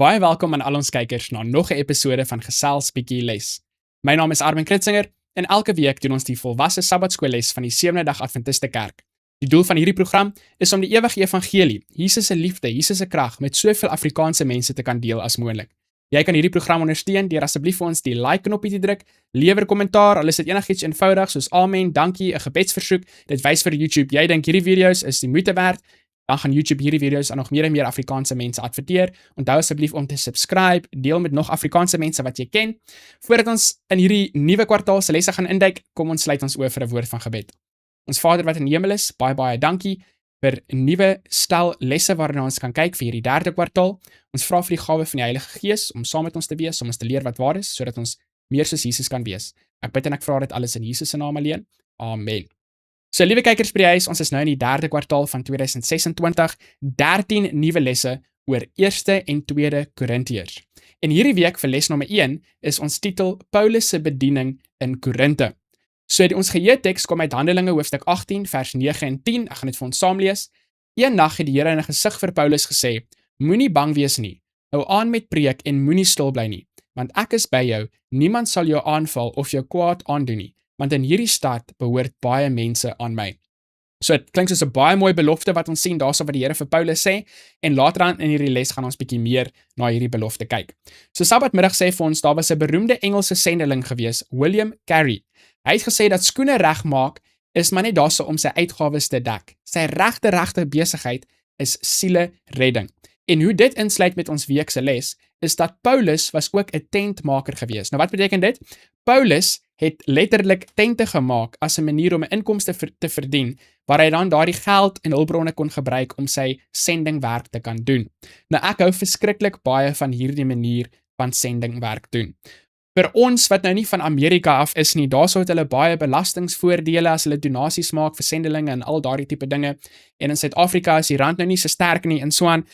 Baie welkom aan al ons kykers na nog 'n episode van Gesels bietjie les. My naam is Armin Kritzinger en elke week doen ons die volwasse Sabbatskoolles van die Sewende Dag Adventiste Kerk. Die doel van hierdie program is om die ewige evangelie, Jesus se liefde, Jesus se krag met soveel Afrikaanse mense te kan deel as moontlik. Jy kan hierdie program ondersteun deur asseblief vir ons die like knoppie te druk, lewer kommentaar, al is dit enigiets eenvoudig soos amen, dankie, 'n gebedsversoek. Dit wys vir YouTube jy dink hierdie video's is die moeite werd. Dan gaan YouTube hierdie video's aan nog meer en meer Afrikaanse mense adverteer. Onthou asseblief om te subscribe, deel met nog Afrikaanse mense wat jy ken. Voordat ons in hierdie nuwe kwartaal se lesse gaan induik, kom ons sluit ons oë vir 'n woord van gebed. Ons Vader wat in die hemel is, baie dankie vir 'n nuwe stel lesse waarna ons kan kyk vir hierdie derde kwartaal. Ons vra vir die gawe van die Heilige Gees om saam met ons te wees, om ons te leer wat waar is, sodat ons meer soos Jesus kan wees. Ek bid en ek vra dit alles in Jesus se naam alleen. Amen. So, liewe kykers by die huis, ons is nou in die derde kwartaal van 2026, 13 nuwe lesse oor 1ste en 2de Korintiërs. En hierdie week vir les nommer 1 is ons titel Paulus se bediening in Korinte. So, ons geheeteks kom uit Handelinge hoofstuk 18 vers 9 en 10, ek gaan dit vir ons saam lees. Eendag het die Here in 'n gesig vir Paulus gesê, moenie bang wees nie, hou aan met preek en moenie stil bly nie, want ek is by jou, niemand sal jou aanval of jou kwaad aandoen nie. Want in hierdie stad behoort baie mense aan my. So dit klink soos 'n baie mooi belofte wat ons sien daarso wat die Here vir Paulus sê, en later aan in hierdie les gaan ons bietjie meer na hierdie belofte kyk. So Sabbatmiddag sê vir ons, daar was 'n beroemde Engelse sendeling gewees, William Carey. Hy het gesê dat skoene regmaak is maar net daarso om sy uitgawes te dek. Sy regte besigheid is siele redding. En hoe dit insluit met ons week se les, is dat Paulus was ook 'n tentmaker gewees. Nou wat beteken dit? Paulus het letterlik tente gemaak as 'n manier om 'n inkomste te verdien, waar hy dan daardie geld en hulpbronne kon gebruik om sy sendingwerk te kan doen. Nou ek hou verskriklik baie van hierdie manier van sendingwerk doen. Vir ons wat nou nie van Amerika af is nie, daar sou het hulle baie belastingsvoordele as hulle donasies maak vir sendelinge en al daardie tipe dinge. En in Suid-Afrika is die rand nou nie so sterk nie en so aan.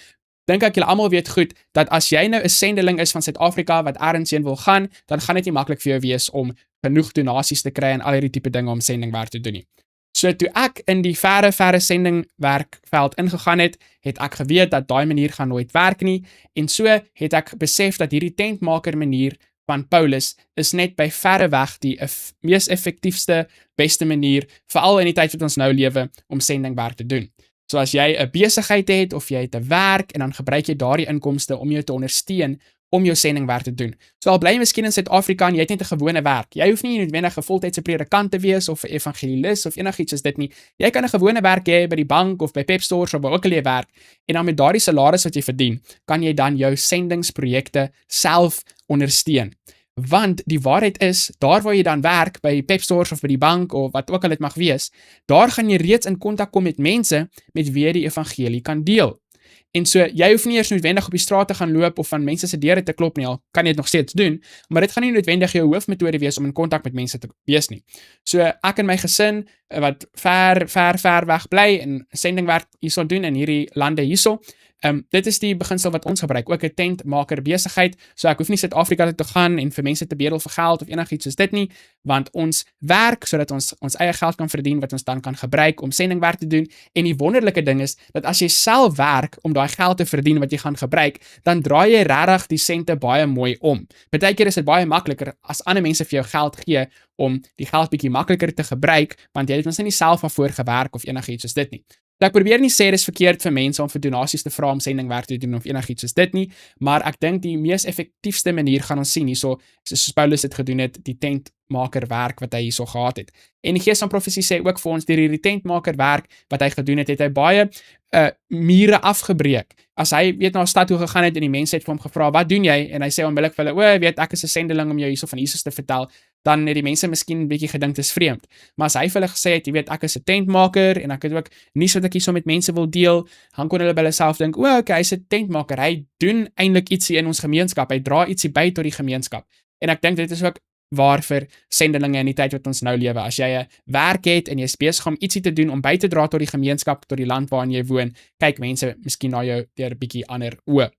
Dink ek julle almal weet goed, dat as jy nou 'n sendeling is van Suid-Afrika wat ergens heen wil gaan, dan gaan dit nie maklik vir jou wees om genoeg donasies te kry en al hierdie tipe dinge om sendingwerk te doen nie. So toe ek in die verre sendingwerkveld ingegaan het ek geweet dat daai manier gaan nooit werk nie, en so het ek besef dat hierdie tentmaker manier van Paulus is net by verre weg die mees effektiefste, beste manier, veral in die tyd wat ons nou lewe, om sendingwerk te doen. So as jy 'n besigheid het of jy het 'n werk en dan gebruik jy daardie inkomste om jou te ondersteun om jou sendingwerk te doen. So al bly jy miskien in Suid-Afrika en jy het net 'n gewone werk. Jy hoef nie noodwendig 'n voltydse predikant te wees of 'n evangelis of enigiets soos dit nie. Jy kan 'n gewone werk hê by die bank of by Pep Stores of waar ook al jy werk, en dan met daardie salaris wat jy verdien, kan jy dan jou sendingsprojekte self ondersteun. Want die waarheid is, daar waar jy dan werk, by Pep Stores of by die bank of wat ook al dit mag wees, daar gaan jy reeds in kontak kom met mense met wie jy die evangelie kan deel. En so, jy hoef nie eers noodwendig op die straat te gaan loop of van mense se deure te klop nie, al kan jy dit nog steeds doen, maar dit gaan nie noodwendig jou hoofmetode wees om in kontak met mense te wees nie. So, ek en my gesin, wat ver weg bly en sendingwerk hierso doen in hierdie lande hierso, dit is die beginsel wat ons gebruik, ook 'n tentmaker besigheid, so ek hoef nie Suid-Afrika te gaan en vir mense te bedel vir geld of enigiets soos dit nie, want ons werk sodat ons eie geld kan verdien wat ons dan kan gebruik om sendingwerk te doen. En die wonderlike ding is dat as jy self werk om daai geld te verdien wat jy gaan gebruik, dan draai jy regtig die sente baie mooi om. Partykeer is dit baie makliker as ander mense vir jou geld gee om die geld bietjie makliker te gebruik, want jy het mos nie self daarvoor gewerk of enigiets soos dit nie. Ek probeer nie sê dis verkeerd vir mense om vir donasies te vra om sendingwerk te doen of enigiets soos dit nie, maar ek dink die mees effektiefste manier gaan ons sien hierso, soos Paulus dit gedoen het, die tentmaker werk wat hy hierso gehad het. En die Gees van Profesie sê ook vir ons, deur hierdie tentmaker werk wat hy gedoen het, het hy baie mure afgebreek. As hy na 'n stad toe gegaan het en die mense het vir hom gevra, wat doen jy? En hy sê onmiddellik vir hulle, ek is 'n sendeling om jou hierso van Jesus te vertel, dan het die mense miskien 'n bietjie gedink dit is vreemd. Maar as hy vir hulle gesê het, ek is 'n tentmaker en ek het ook nuus wat ek hierso met mense wil deel, dan kon hulle by hulle self dink, hy's 'n tentmaker, hy doen eintlik ietsie in ons gemeenskap, hy dra ietsie by tot die gemeenskap. En ek dink dit is ook waar vir sendelinge in die tyd wat ons nou lewe. As jy 'n werk het en jy is besig om ietsie te doen om by te dra tot die gemeenskap, tot die land waarin jy woon, kyk mense miskien na jou deur 'n bietjie ander oë.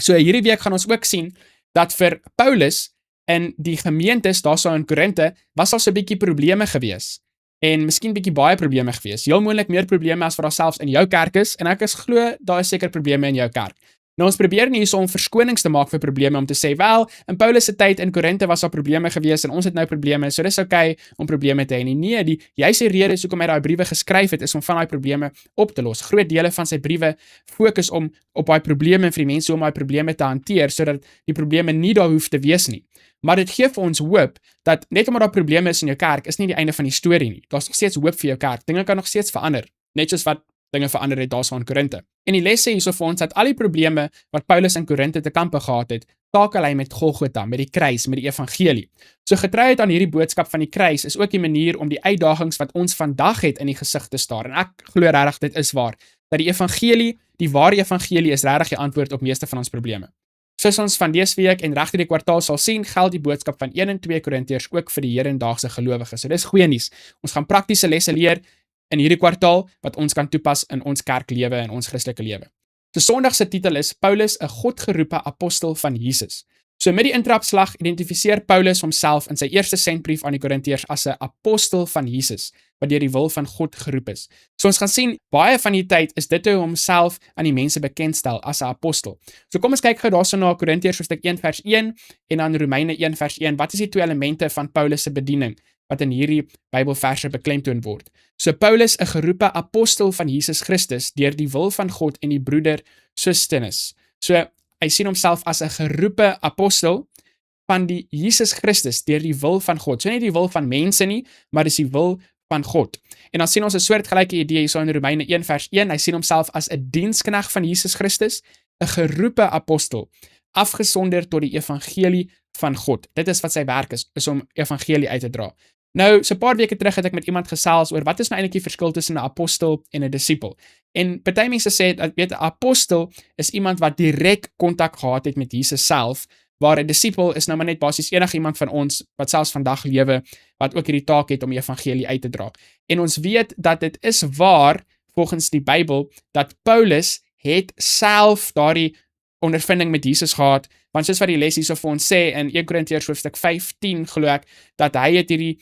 So hierdie week gaan ons ook sien dat vir Paulus in die gemeentes daarso in Korinte was al so 'n bietjie probleme gewees. En miskien bietjie baie probleme gewees. Heel moontlik meer probleme as wat daar selfs in jou kerk is, en ek is glo daar is seker probleme in jou kerk. Nou ons probeer nie hierso om verskonings te maak vir probleme om te sê, wel, in Paulus se tyd in Korinthe was daar probleme gewees en ons het nou probleme, so dis okay om probleme te hê nie. Nee, die juiste rede is hoekom hy daai briewe geskryf het, is om van daai probleme op te los. Groot dele van sy briewe fokus op daai probleme vir die mense om daai probleme te hanteer, sodat die probleme nie daar hoef te wees nie. Maar dit gee vir ons hoop dat net omdat daar probleme is in jou kerk, is nie die einde van die storie nie. Daar's nog steeds hoop vir jou kerk. Dinge kan nog steeds verander, net soos wat dinge verander het daarso in Korinthe. En die les sê hierso vir ons dat al die probleme wat Paulus in Korinthe te kampe gehad het, takel hy met Golgotha, met die kruis, met die evangelie. So getrouheid aan hierdie boodskap van die kruis is ook die manier om die uitdagings wat ons vandag het in die gesig te staar. En ek glo regtig dit is waar, dat die evangelie, die ware evangelie is regtig die antwoord op meeste van ons probleme. Soos ons van dese week en regtig die kwartaal sal sien, geld die boodskap van 1 en 2 Korintiërs ook vir die hedendaagse gelowiges. So dis goeie nuus. Ons gaan praktiese lesse leer in hierdie kwartaal wat ons kan toepas in ons kerklewe en ons Christelike lewe. So Sondag se titel is Paulus, 'n godgeroepe apostel van Jesus. So met die intrapslag identifiseer Paulus homself in sy eerste sendbrief aan die Korintiërs as 'n apostel van Jesus, wat deur die wil van God geroep is. So ons gaan sien, baie van die tyd is dit hoe homself aan die mense bekendstel as 'n apostel. So kom ons kyk gou daarso na Korintiërs hoofstuk 1 vers 1 en dan Romeine 1 vers 1. Wat is die twee elemente van Paulus se bediening wat in hierdie Bybelverse beklemtoon word? So Paulus, 'n geroepe apostel van Jesus Christus deur die wil van God en die broeder Sosthenes. So hy sien homself as 'n geroepe apostel van die Jesus Christus deur die wil van God. So nie die wil van mense nie, maar dis die wil van God. En dan sien ons 'n soortgelyke idee hierso in Romeine 1 vers 1. Hy sien homself as 'n diensknegt van Jesus Christus, 'n geroepe apostel, afgesonder tot die evangelie van God. Dit is wat sy werk is om evangelie uit te dra. Nou, so 'n paar weke terug het ek met iemand gesels oor wat is nou eintlik die verskil tussen 'n apostel en 'n disipel. En party mense sê dat 'n apostel is iemand wat direk kontak gehad het met Jesus self, waar 'n disipel is nou maar net basies enige iemand van ons wat selfs vandag lewe wat ook hierdie taak het om die evangelie uit te dra. En ons weet dat dit is waar volgens die Bybel dat Paulus het self daardie ondervinding met Jesus gehad, want soos wat die les hierso vir ons sê in 1 Korintiërs hoofstuk 15 glo ek dat hy het hierdie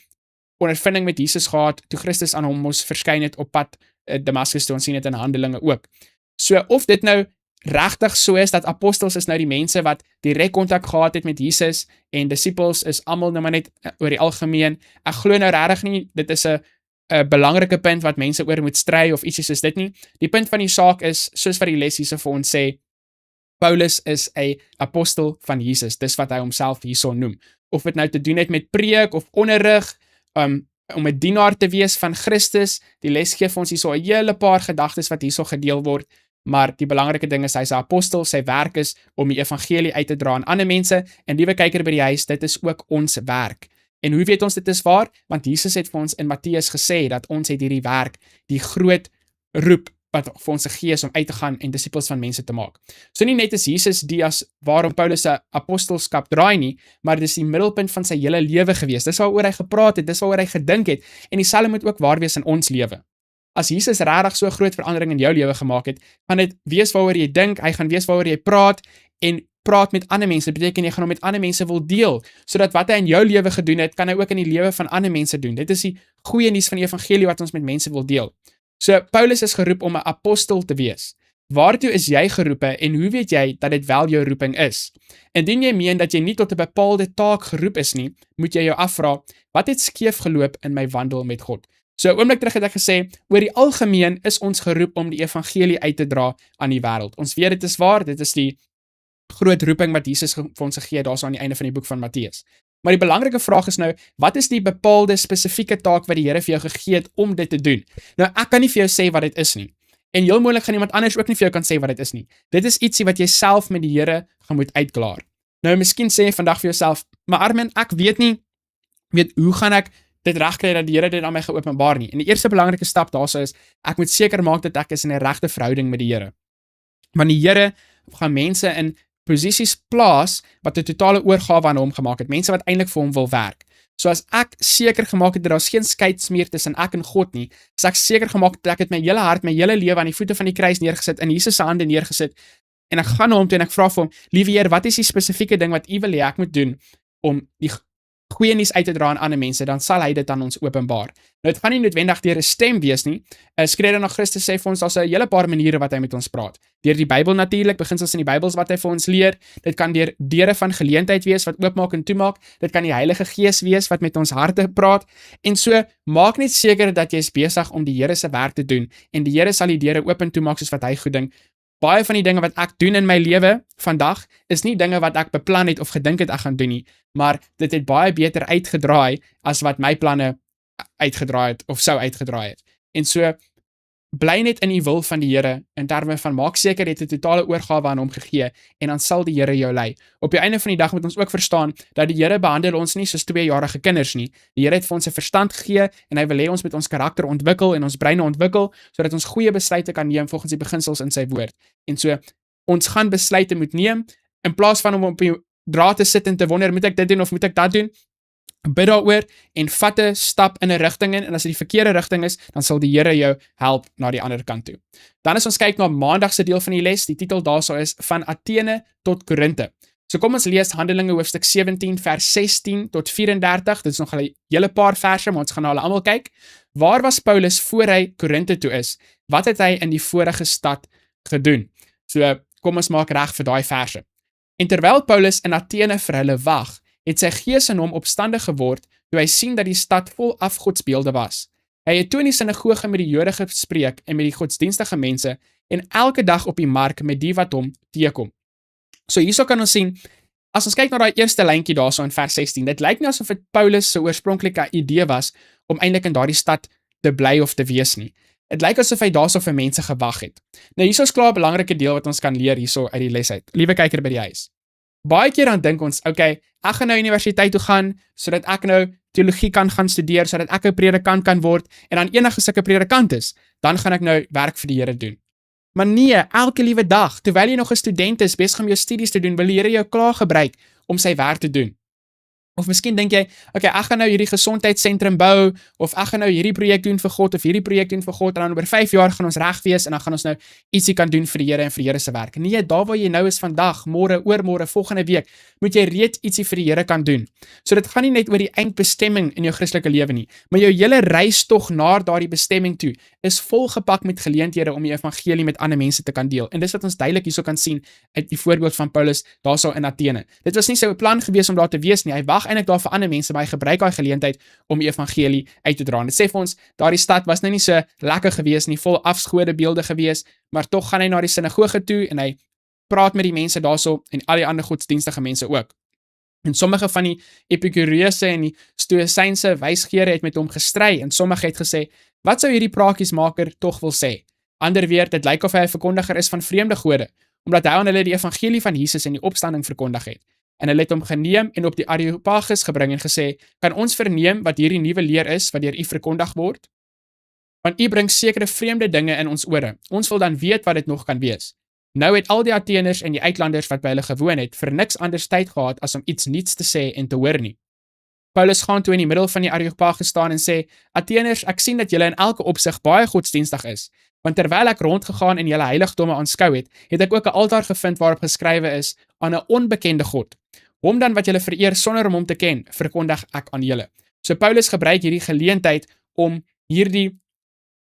ondervinding met Jesus gehad toe Christus aan hom moes verskyn het op pad Damaskus toe, ons sien dit in Handelinge ook. So of dit nou regtig so is dat apostels is nou die mense wat direk kontak gehad het met Jesus en disciples is almal nou maar net oor die algemeen. Ek glo nou regtig nie dit is 'n belangrike punt wat mense oor moet stry of ietsie soos dit nie. Die punt van die saak is soos wat die les hierso vir ons sê, Paulus is 'n apostel van Jesus. Dis wat hy homself hierso noem. Of dit nou te doen het met preek of onderrig, om 'n dienaar te wees van Christus. Die les gee vir ons hierso 'n hele paar gedagtes wat hierso gedeel word, maar die belangrike ding is hy's 'n apostel, sy werk is om die evangelie uit te dra aan ander mense en liewe kyker by die huis, dit is ook ons werk. En hoe weet ons dit is waar? Want Jesus het vir ons in Matteus gesê dat ons het hierdie werk, die groot roep wat vir ons gegee is om uit te gaan en disippels van mense te maak. So nie net is Jesus die as waarom Paulus se apostelskap draai nie, maar dit is die middelpunt van sy hele lewe gewees. Dis waaroor hy gepraat het, dis waaroor hy gedink het en dieselfde moet ook waar wees in ons lewe. As Jesus regtig so groot verandering in jou lewe gemaak het, gaan dit wees waaroor jy dink, hy gaan wees waaroor jy praat en praat met ander mense. Dit beteken jy gaan hom met ander mense wil deel, sodat wat hy in jou lewe gedoen het, kan hy ook in die lewe van ander mense doen. Dit is die goeie nuus van die evangelie wat ons met mense wil deel. So Paulus is geroep om 'n apostel te wees. Waartoe is jy geroepe en hoe weet jy dat dit wel jou roeping is? Indien jy meen dat jy nie tot 'n bepaalde taak geroep is nie, moet jy jou afvra, wat het skeef geloop in my wandel met God? So 'n oomblik terug het ek gesê, oor die algemeen is ons geroep om die evangelie uit te dra aan die wêreld. Ons weet dit is waar, dit is die groot roeping wat Jesus vir ons gegee het daarso aan die einde van die boek van Matteus. Maar die belangrike vraag is nou, wat is die bepaalde spesifieke taak wat die Here vir jou gegee het om dit te doen? Nou, ek kan nie vir jou sê wat dit is nie. En heel moontlik gaan iemand anders ook nie vir jou kan sê wat dit is nie. Dit is ietsie wat jy self met die Here gaan moet uitklaar. Nou, miskien sê jy vandag vir jouself, maar Armin, ek weet hoe gaan ek dit regkry dat die Here dit aan my geopenbaar nie. En die eerste belangrike stap daarso is, ek moet seker maak dat ek is in 'n regte verhouding met die Here. Want die Here gaan mense in posisies plaas wat 'n totale oorgawe aan hom gemaak het, mense wat eintlik vir hom wil werk. So as ek seker gemaak het dat daar's geen skeids meer tussen ek en God nie, as ek seker gemaak het dat ek het my hele hart, my hele lewe aan die voete van die kruis neergesit, in Jesus se hande neergesit, en ek gaan na hom toe en ek vra vir hom, liewe Heer, wat is die spesifieke ding wat U wil hê ek moet doen om die goeie nuus uit te dra aan ander mense, dan sal hy dit aan ons openbaar. Nou, dit gaan nie noodwendig deur 'n stem wees nie. Skrywer na Christus sê vir ons, daar's 'n hele paar maniere wat hy met ons praat. Deur die Bybel natuurlik, beginsels in die Bybels wat hy vir ons leer. Dit kan deur deure van geleentheid wees wat oopmaak en toemaak. Dit kan die Heilige Gees wees wat met ons harte praat. En so, maak net seker dat jy is besig om die Here se werk te doen en die Here sal die deure oop en toemaak soos wat hy goed dink. Baie van die dinge wat ek doen in my lewe vandag is nie dinge wat ek beplan het of gedink het ek gaan doen nie, maar dit het baie beter uitgedraai as wat my planne uitgedraai het of sou uitgedraai het. En so, bly net in die wil van die Here in terme van maak seker jy het 'n totale oorgawe aan hom gegee en dan sal die Here jou lei. Op die einde van die dag moet ons ook verstaan dat die Here behandel ons nie soos 2-jarige kinders nie. Die Here het vir ons 'n verstand gegee en hy wil hê ons moet ons karakter ontwikkel en ons breine ontwikkel sodat ons goeie besluite kan neem volgens die beginsels in sy woord. En so, ons gaan besluite moet neem in plaas van om op die draad te sit en te wonder, moet ek dit doen of moet ek dat doen? Bid daaroor en vat 'n stap in 'n rigting in, en as dit die verkeerde rigting is, dan sal die Here jou help na die ander kant toe. Dan as ons kyk na maandag se deel van die les, die titel daarso is van Athene tot Korinte. So kom ons lees Handelinge hoofstuk 17 vers 16 tot 34. Dit is nog 'n hele paar verse, maar ons gaan na hulle almal kyk. Waar was Paulus voor hy Korinte toe is? Wat het hy in die vorige stad gedoen? So kom ons maak reg vir daai verse. En terwyl Paulus in Athene vir hulle wag, het sy gees in hom opstandig geword toe hy sien dat die stad vol afgodsbeelde was. Hy het toe in die sinagoge met die Jode gespreek en met die godsdienstige mense en elke dag op die mark met die wat hom teekom. So hierso kan ons sien, as ons kyk na daai eerste lyntjie daarso in vers 16, dit lyk nie asof dit Paulus se oorspronklike idee was om eintlik in daardie stad te bly of te wees nie. Dit lyk asof hy daarso vir mense gewag het. Nou hierso is klaar 'n belangrike deel wat ons kan leer hierso uit die les uit. Liewe kyker by die huis. Baie keer dan dink ons, okay, ek gaan nou universiteit toe gaan sodat ek nou teologie kan gaan studeer, sodat ek 'n predikant kan word en dan enige sulke predikant is, dan gaan ek nou werk vir die Here doen. Maar nee, elke liewe dag, terwyl jy nog 'n student is, besig om jou studies te doen, wil die Here jou klaar gebruik om sy werk te doen. Of miskien dink jy, okay, ek gaan nou hierdie gesondheidssentrum bou, of ek gaan nou hierdie projek doen vir God, of hierdie projek doen vir God, en dan oor 5 jaar gaan ons reg wees, en dan gaan ons nou ietsie kan doen vir die Here en vir die Here se werk. Nee, daar waar jy nou is vandag, môre, oormôre, volgende week, moet jy reeds ietsie vir die Here kan doen. So dit gaan nie net oor die eindbestemming in jou Christelike lewe nie, maar jou hele reistog na daardie bestemming toe, is volgepak met geleenthede om die evangelie met ander mense te kan deel. En dis wat ons duidelik hierso kan sien uit die voorbeeld van Paulus daarso in Athene. Dit was nie sy plan gewees om daar te wees nie. Hy wag eintlik daar vir ander mense, maar hy gebruik daai geleentheid om die evangelie uit te dra. En dit sê vir ons, daardie stad was nou nie so lekker gewees nie, vol afgodebeelde gewees, maar tog gaan hy na die sinagoge toe en hy praat met die mense daarso en al die ander godsdienstige mense ook. En sommige van die Epikureëse en die Stoïsynse wysgeere het met hom gestry en sommige het gesê, wat sou hierdie praatjiesmaker tog wil sê? Ander weer, dit lyk of hy 'n verkondiger is van vreemde gode, omdat hy aan hulle die evangelie van Jesus en die opstanding verkondig het. En hulle het hom geneem en op die Areopagus gebring en gesê, kan ons verneem wat hierdie nuwe leer is, wat deur u verkondig word? Want u bring sekere vreemde dinge in ons ore. Ons wil dan weet wat dit nog kan wees. Nou het al die Atheners en die uitlanders wat by hulle gewoon het, vir niks anders tyd gehad as om iets niets te sê en te hoor nie. Paulus gaan toe in die middel van die Areopagus staan en sê, Atheners, ek sien dat julle in elke opsig baie godsdienstig is, want terwyl ek rondgegaan en julle heiligdomme aanskou het, het ek ook 'n altaar gevind waarop geskrywe is, aan 'n onbekende God. Hom dan wat julle vereer sonder om hom te ken, verkondig ek aan julle. So Paulus gebruik hierdie geleentheid om hierdie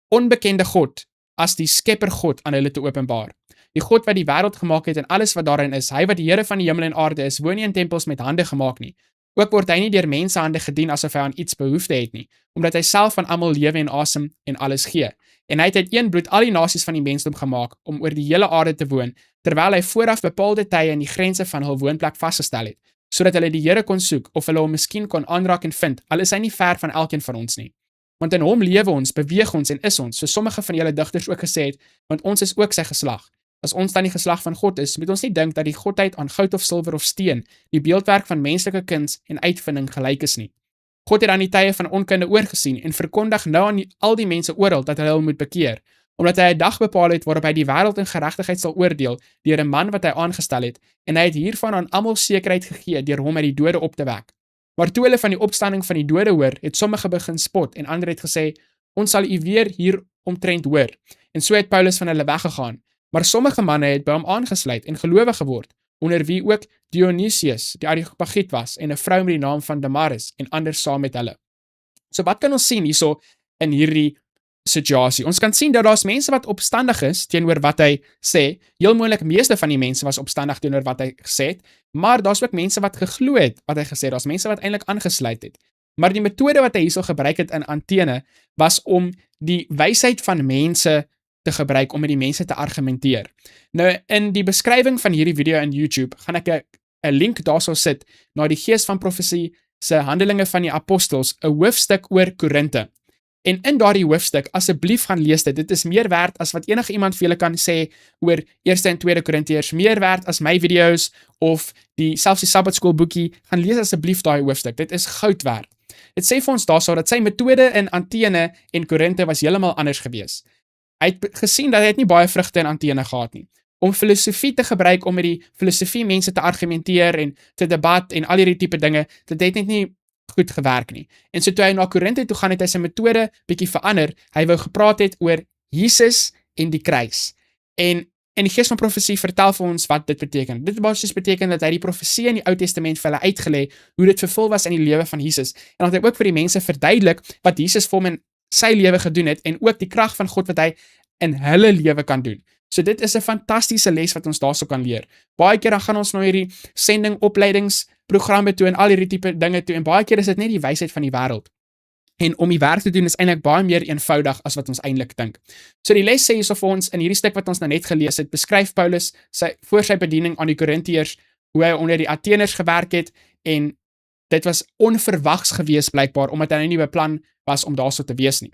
onbekende God as die skepper God aan hulle te openbaar. Die God wat die wêreld gemaak het en alles wat daarin is, hy wat die Here van die hemel en aarde is, woon nie in tempels met hande gemaak nie. Ook word hy nie deur mensehande gedien asof hy aan iets behoefte het nie, omdat hy self van almal lewe en asem en alles gee. En hy het uit een bloed al die nasies van die mensdom gemaak om oor die hele aarde te woon, terwyl hy vooraf bepaalde tye en die grense van hul woonplek vasgestel het, sodat hulle die Here kon soek of hulle hom miskien kon aanraak en vind, al is hy nie ver van elkeen van ons nie. Want in hom lewe ons, beweeg ons en is ons, so sommige van julle digters ook gesê het, want ons is ook sy geslag. As ons dan die geslag van God is, moet ons nie dink dat die godheid aan goud of silwer of steen, die beeldwerk van menslike kuns en uitvinding gelyk is nie. God het aan die tye van onkunde oorgesien en verkondig nou aan al die mense oral dat hulle hom moet bekeer, omdat hy 'n dag bepaal het waarop hy die wêreld in geregtigheid sal oordeel deur 'n man wat hy aangestel het, en hy het hiervan aan almal sekerheid gegee deur hom uit die dode op te wek. Maar toe hulle van die opstanding van die dode hoor, het sommige begin spot en ander het gesê, ons sal u weer hier omtrent hoor. En so het Paulus van hulle weggegaan. Maar sommige manne het by hom aangesluit en gelowig geword. onder wie ook Dionysius, die Areopagiet was, en 'n vrou met die naam van Damaris, en ander saam met hulle. So wat kan ons sien hierso in hierdie situasie? Ons kan sien dat daar's mense wat opstandig is teenoor wat hy sê. Heel moontlik meeste van die mense was opstandig teenoor wat hy gesê het, maar daar's ook mense wat geglo het wat hy gesê het. Daar's mense wat eintlik aangesluit het. Maar die metode wat hy hierso gebruik het in Athene was om die wysheid van mense te gebruik om met die mense te argumenteer. Nou in die beskrywing van hierdie video in YouTube gaan ek 'n link daarso sit na die Gees van Profesie se Handelinge van die Apostels, 'n hoofstuk oor Korinte. En in daardie hoofstuk, asseblief gaan lees dit. Dit is meer werd as wat enige iemand vir julle kan sê oor 1 en 2 Korintiërs, meer werd as my video's of selfs die Sabbatskool boekie. Gaan lees asseblief daai hoofstuk. Dit is goud werd. Dit sê vir ons daarso dat sy metode in Athene en Korinte was heeltemal anders gewees. Hy het gesien dat hy het nie baie vrugte in Athene gehad nie. Om filosofie te gebruik, om met die filosofie mense te argumenteer en te debat en al hierdie tipe dinge, dit het net nie goed gewerk nie. En so toe hy na Korinte toe gaan, het hy sy metode bietjie verander. Hy wou gepraat het oor Jesus en die kruis. En die Gees van Profesie vertel vir ons wat dit beteken. Dit basies beteken dat hy die profesie in die Ou Testament vir hulle uitgelê, hoe dit vervul was in die lewe van Jesus. En dat hy ook vir die mense verduidelik wat Jesus vir hom in sy lewe gedoen het en ook die krag van God wat hy in hulle lewe kan doen. So dit is 'n fantastiese les wat ons daarso kan leer. Baie keer dan gaan ons na hierdie sending opleidingsprogramme toe en al hierdie tipe dinge toe en baie keer is dit net die wysheid van die wêreld. En om die werk te doen is eintlik baie meer eenvoudig as wat ons eintlik dink. So die les sê hierso vir ons in hierdie stuk wat ons nou net gelees het, beskryf Paulus voor sy bediening aan die Korintiërs hoe hy onder die Atheners gewerk het en dit was onverwags gewees blykbaar omdat hy nie beplan was om daarso te wees nie.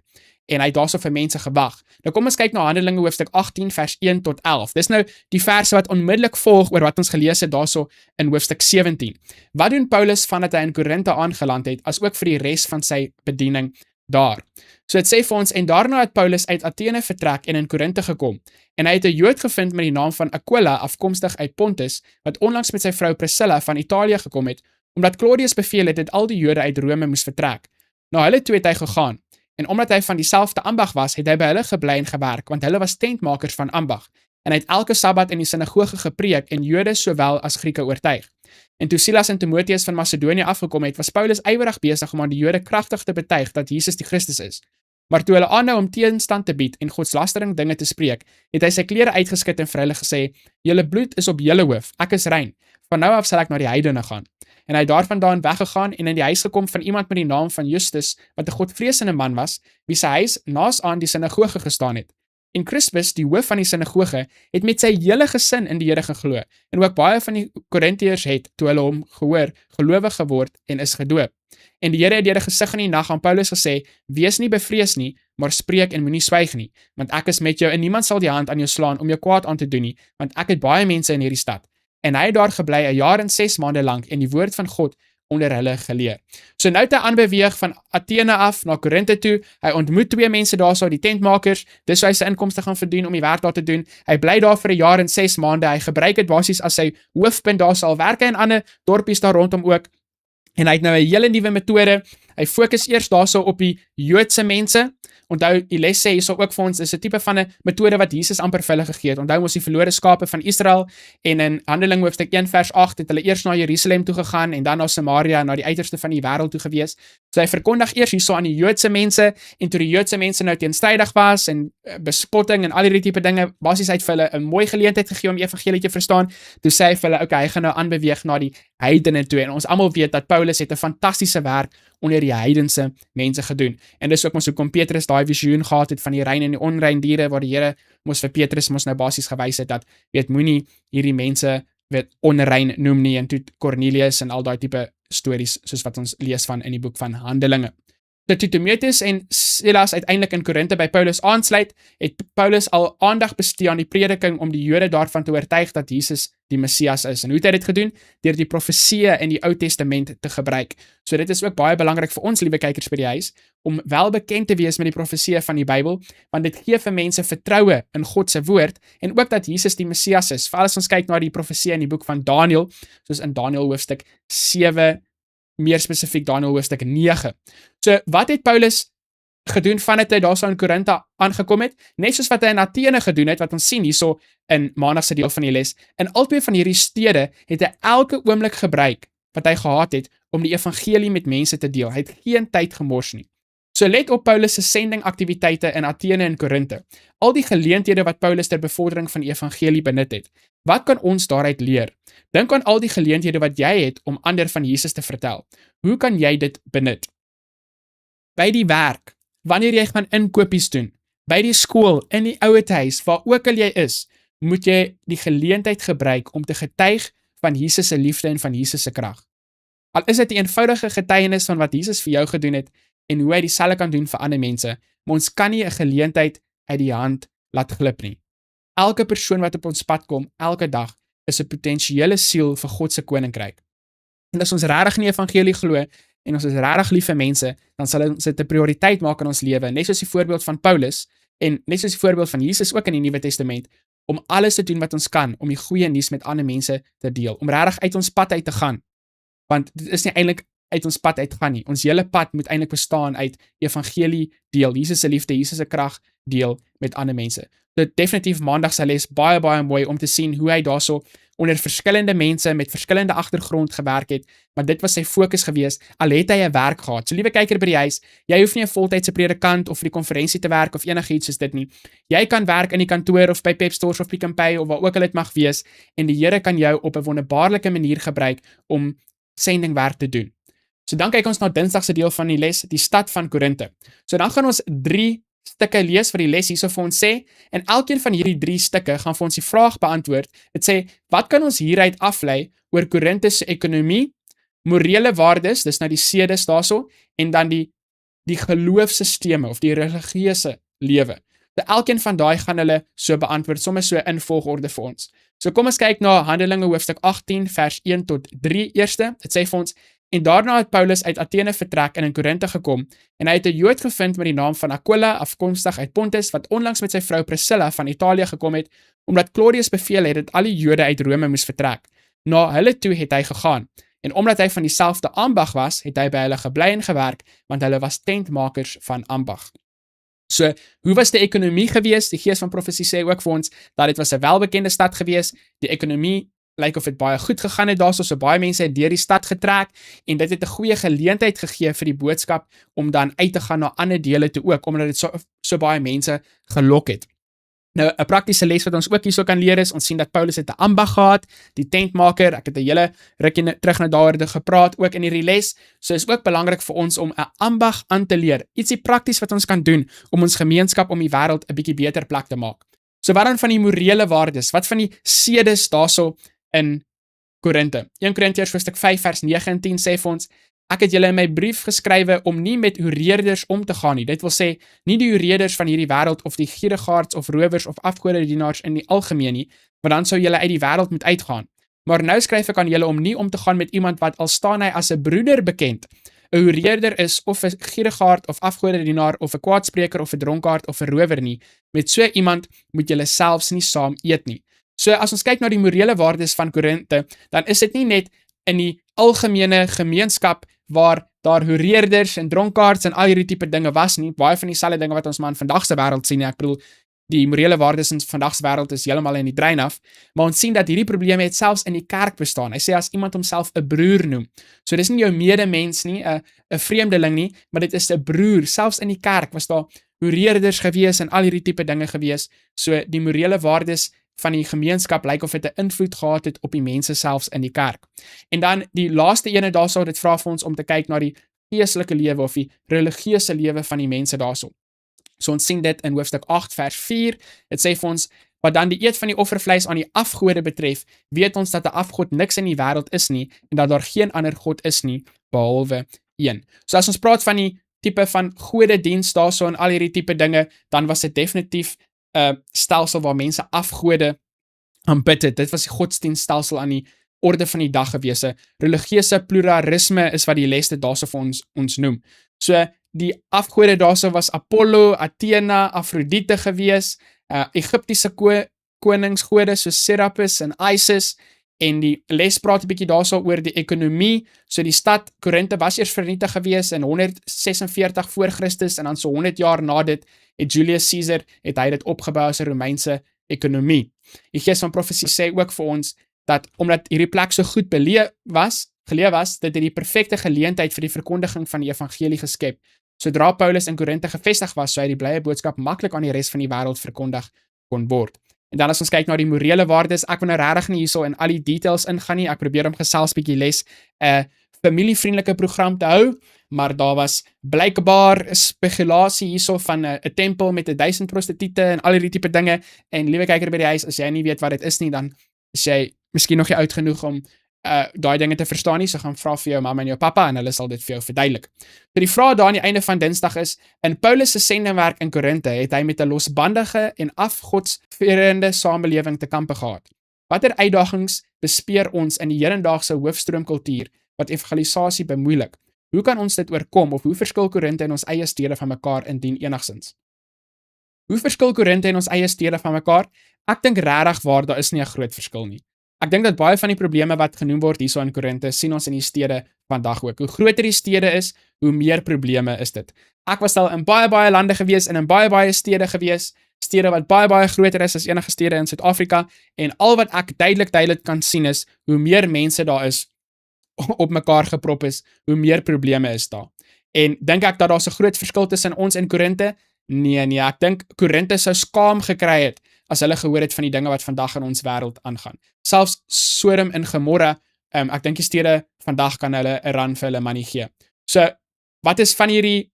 En hy het daarso vir mense gewag. Nou kom ons kyk na Handelinge hoofstuk 18 vers 1 tot 11. Dis nou die verse wat onmiddellik volg oor wat ons gelees het daarso in hoofstuk 17. Wat doen Paulus vandat hy in Korinte aangeland het, as ook vir die res van sy bediening daar? So dit sê vir ons, en daarna het Paulus uit Athene vertrek en in Korinte gekom. En hy het 'n Jood gevind met die naam van Aquila, afkomstig uit Pontus, wat onlangs met sy vrou Priscilla van Italië gekom het, omdat Claudius beveel het dat al die Jode uit Rome moes vertrek. Nou hulle toe het hy gegaan. En omdat hy van dieselfde ambag was, het hy by hulle gebly en gewerk, want hulle was tentmakers van ambag. En hy het elke Sabbat in die sinagoge gepreek en Jode sowel as Grieke oortuig. En toe Silas en Timoteus van Macedonië afgekom het, was Paulus ywerig besig om aan die Jode kragtig te betuig dat Jesus die Christus is. Maar toe hulle aanhou om teenstand te bied en godslastering dinge te spreek, het hy sy klere uitgeskit en vir hulle gesê: "Julle bloed is op julle hoof, ek is rein. Van nou af sal ek na die heidene gaan." En hy het daarvandaan weggegaan en in die huis gekom van iemand met die naam van Justus, wat 'n godvreesende man was, wie sy huis naas aan die sinagoge gestaan het. En Crispus, die hoof van die sinagoge, het met sy hele gesin in die Here geglo, en ook baie van die Korintiërs het, toe hulle hom gehoor, gelowig geword en is gedoop. En die Here het deur 'n gesig in die nag aan Paulus gesê: "Wees nie bevrees nie, maar spreek en moenie swyg nie, want ek is met jou en niemand sal die hand aan jou slaan om jou kwaad aan te doen nie, want ek het baie mense in hierdie stad." En hy het daar gebly 1 jaar en 6 maande lank en die woord van God onder hulle geleer. So nou het hy aanbeweeg van Athene af na Korinte toe. Hy ontmoet 2 mense daarso, die tentmakers. Dis hoe hy sy inkomste gaan verdien om die werk daar te doen. Hy bly daar vir 1 jaar en 6 maande. Hy gebruik dit basies as sy hoofpunt daar, sal werk hy in ander dorpies daar rondom ook. En hy het nou 'n hele nuwe metode. Hy fokus eers daarso op die Joodse mense. Onthou, die les sê hierso ook vir ons, is 'n tipe van 'n metode wat Jesus amper vir hulle gegee het. Onthou ons die verlore skape van Israel, en in Handelinge hoofstuk 1 vers 8 het hulle eers na Jerusalem toe gegaan en dan na Samaria, na die uiterste van die wêreld toe gewees. So hy verkondig eers hierso aan die Joodse mense, en toe die Joodse mense nou teenstrydig was en bespotting en al hierdie tipe dinge, basies het vir hulle 'n mooi geleentheid gegee om die evangelie te verstaan. Toe sê hy vir hulle, okay, hy gaan nou aanbeweeg na die heidene toe, en ons almal weet dat Paulus het 'n fantastiese werk onder die heidense mense gedoen. En dis ook mos hoekom Petrus daai visioen gehad het van die rein en die onrein diere, waar die Here mos vir Petrus mos nou basies gewys het dat moenie hierdie mense onrein noem nie, en toe Cornelius en al daai tipe stories soos wat ons lees van in die boek van Handelinge. Dat Timoteus en Silas uiteindelik in Korinte by Paulus aansluit, het Paulus al aandag bestee aan die prediking om die Jode daarvan te oortuig dat Jesus die Messias is. En hoe het hy dit gedoen? Deur die profesieë in die Ou Testament te gebruik. So dit is ook baie belangrik vir ons, liewe kykers by die huis, om wel bekend te wees met die profesieë van die Bybel, want dit gee vir mense vertroue in God se woord, en ook dat Jesus die Messias is. Veral as ons kyk na die profesieë in die boek van Daniël, soos in Daniël hoofstuk 7, meer spesifiek Daniël hoofstuk 9. So wat het Paulus gedoen vandat hy daarso in Korinthe aangekom het, net soos wat hy in Athene gedoen het, wat ons sien hierso in Maandag se deel van die les. In albei van hierdie stede het hy elke oomblik gebruik wat hy gehad het om die evangelie met mense te deel. Hy het geen tyd gemors nie. So let op Paulus se sendingaktiwiteite in Athene en Korinthe. Al die geleenthede wat Paulus ter bevordering van die evangelie benut het. Wat kan ons daaruit leer? Dink aan al die geleenthede wat jy het om ander van Jesus te vertel. Hoe kan jy dit benut? By die werk, wanneer jy gaan inkopies doen, by die skool, in die ouerhuis, waar ook al jy is, moet jy die geleentheid gebruik om te getuig van Jesus se liefde en van Jesus se krag. Al is dit 'n eenvoudige getuienis van wat Jesus vir jou gedoen het en hoe hy dieselfde kan doen vir ander mense, maar ons kan nie 'n geleentheid uit die hand laat glip nie. Elke persoon wat op ons pad kom, elke dag, is 'n potensiële siel vir God se koninkryk. En as ons regtig in die evangelie glo en ons is regtig lief vir mense, dan sal ons dit 'n prioriteit maak in ons lewe, net soos die voorbeeld van Paulus en net soos die voorbeeld van Jesus ook in die Nuwe Testament, om alles te doen wat ons kan om die goeie nuus met ander mense te deel, om regtig uit ons pad uit te gaan. Want dit is nie eintlik uit ons pad uitgaan nie. Ons hele pad moet eintlik bestaan uit evangelie deel, Jesus se liefde, Jesus se krag deel met ander mense. Dit definitief Maandag se les baie mooi om te sien hoe hy daarso onder verskillende mense met verskillende agtergrond gewerk het, maar dit was sy fokus gewees, al het hy 'n werk gehad. So liewe kyker by die huis, jy hoef nie 'n voltydse predikant of vir die konferensie te werk of enigiets soos dit nie. Jy kan werk in die kantoor of by Pep Stores of Pick n Pay of waar ook al dit mag wees, en die Here kan jou op 'n wonderbaarlike manier gebruik om sendingwerk te doen. So dan kyk ons na Dinsdag se deel van die les, die stad van Korinthe. So dan gaan ons 3 stukke lees vir die les hierso vir ons sê, en elkeen van hierdie 3 stukke gaan vir ons die vraag beantwoord. Dit sê, wat kan ons hieruit aflei oor Korinthe se ekonomie, morele waardes, dis nou die sedes daarso, en dan die geloofsisteme of die religieuse lewe. So elkeen van daai gaan hulle so beantwoord, sommer so in volgorde vir ons. So kom ons kyk na Handelinge hoofstuk 18 vers 1 tot 3 eerste. Dit sê vir ons, en daarna het Paulus uit Athene vertrek en in Korinthe gekom, en hy het 'n Jood gevind met die naam van Aquila, afkomstig uit Pontus, wat onlangs met sy vrou Priscilla van Italië gekom het, omdat Claudius beveel het dat al die Jode uit Rome moes vertrek. Na hulle toe het hy gegaan, en omdat hy van dieselfde ambag was, het hy by hulle gebly en gewerk, want hulle was tentmakers van ambag. So, hoe was die ekonomie gewees? Die gees van profesie sê ook vir ons, dat dit was 'n welbekende stad gewees, die ekonomie lyk of dit baie goed gegaan het daarso, so baie mense het deur die stad getrek, en dit het 'n goeie geleentheid gegee vir die boodskap, om dan uit te gaan na ander dele toe ook, omdat dit so baie mense gelok het. Nou, 'n praktiese les wat ons ook hierso kan leer is, ons sien dat Paulus het 'n ambag gehad, die tentmaker, ek het 'n hele rukkie terug na daaroor gepraat, ook in hierdie les, so is ook belangrik vir ons om 'n ambag aan te leer, ietsie prakties wat ons kan doen, om ons gemeenskap om die wêreld 'n bietjie beter plek te maak. So wat dan van die morele waardes, wat van die sedes daarso in Korinthe? 1 Korintiërs hoofstuk 5 vers 9 en 10 sê vir ons, ek het julle in my brief geskrywe om nie met hureerders om te gaan nie. Dit wil sê, nie die hureerders van hierdie wêreld of die gierigaards of rowers of afgodedienaars in die algemeen nie, want dan sou julle uit die wêreld moet uitgaan. Maar nou skryf ek aan julle om nie om te gaan met iemand wat al staan hy as 'n broeder bekend, 'n hureerder is of 'n gierigaard of afgodedienaar of 'n kwaadspreker of 'n dronkaard of 'n rower nie. Met so iemand moet julle selfs nie saam eet nie. So as ons kyk na die morele waardes van Korinthe, dan is dit nie net in die algemene gemeenskap waar daar hureerders en dronkaards en al hierdie tipe dinge was nie, baie van dieselfde dinge wat ons maar in vandag se wêreld sien nie. Ek bedoel, die morele waardes in vandag se wêreld is heeltemal in die drein af, maar ons sien dat hierdie probleme het selfs in die kerk bestaan. Hy sê as iemand homself 'n broer noem, so dis nie jou medemens nie, 'n vreemdeling nie, maar dit is 'n broer. Selfs in die kerk was daar hureerders gewees en al hierdie tipe dinge gewees. So die morele waardes van die gemeenskap lyk of dit 'n invloed gehad het op die mense selfs in die kerk. En dan die laaste ene daarso, dit vra vir ons om te kyk na die geestelike lewe of die religieuse lewe van die mense daarso. So ons sien dit in hoofstuk 8 vers 4. Dit sê vir ons, wat dan die eet van die offervleis aan die afgode betref, weet ons dat 'n afgod niks in die wêreld is nie en dat daar geen ander god is nie behalwe een. So as ons praat van die tipe van godediens daarso en al hierdie tipe dinge, dan was dit definitief 'n stelsel waar mense afgode aanbid het. Dit was die godsdienststelsel aan die orde van die dag gewees. Religieuse pluralisme is wat die les dit daarso vir ons noem. So die afgode daarso was Apollo, Athena, Afrodite gewees, Egiptiese koningsgode soos Serapis en Isis, En die les praat 'n bietjie daarso oor die ekonomie. So die stad Korinthe was eers vernietig gewees in 146 voor Christus en dan so 100 jaar na dit het Julius Caesar hy dit opgebou as 'n Romeinse ekonomie. Die gees van profesie sê ook vir ons dat omdat hierdie plek so goed geleef was, dit het die perfekte geleentheid vir die verkondiging van die evangelie geskep. Sodra Paulus in Korinthe gevestig was, sou hy die blye boodskap maklik aan die res van die wêreld verkondig kon word. En dan as ons kyk na die morele waardes, ek wil nou regtig nie hierso in al die details ingaan nie. Ek probeer om gesels bietjie les 'n familievriendelike program te hou, maar daar was blykbaar spekulasie hierso van 'n tempel met 1000 prostituie en al hierdie tipe dinge. En liewe kyker by die huis, as jy nie weet wat dit is nie, dan is jy miskien nog nie oud genoeg om daai dinge te verstaan nie, so gaan vra vir jou mamma en jou pappa en hulle sal dit vir jou verduidelik. So die vraag daar aan die einde van Dinsdag is, in Paulus se sendingwerk in Korinthe het hy met 'n losbandige en afgodsverende samelewing te kampe gehad. Watter uitdagings bespeer ons in die hedendaagse hoofstroomkultuur wat evangelisasie bemoeilik? Hoe kan ons dit oorkom of hoe verskil Korinthe en ons eie stede van mekaar indien enigsins? Hoe verskil Korinthe en ons eie stede van mekaar? Ek dink regtig waar daar is nie 'n groot verskil nie. Ek dink dat baie van die probleme wat genoem word hierso in Korinthe, sien ons in die stede vandag ook. Hoe groter die stede is, hoe meer probleme is dit. Ek was al in baie lande gewees en in baie stede gewees, stede wat baie groter is as enige stede in Suid-Afrika, en al wat ek duidelik kan sien is, hoe meer mense daar is, op mekaar geprop is, hoe meer probleme is daar. En dink ek dat daar 'n groot verskil tussen ons en Korinthe? Nee, ek dink Korinthe sou skaam gekry het as hulle gehoor het van die dinge wat vandag in ons wêreld aangaan. Selfs Sodom en Gomorra, ek dink die stede vandag kan hulle 'n run vir hulle money gee. So, wat is van hierdie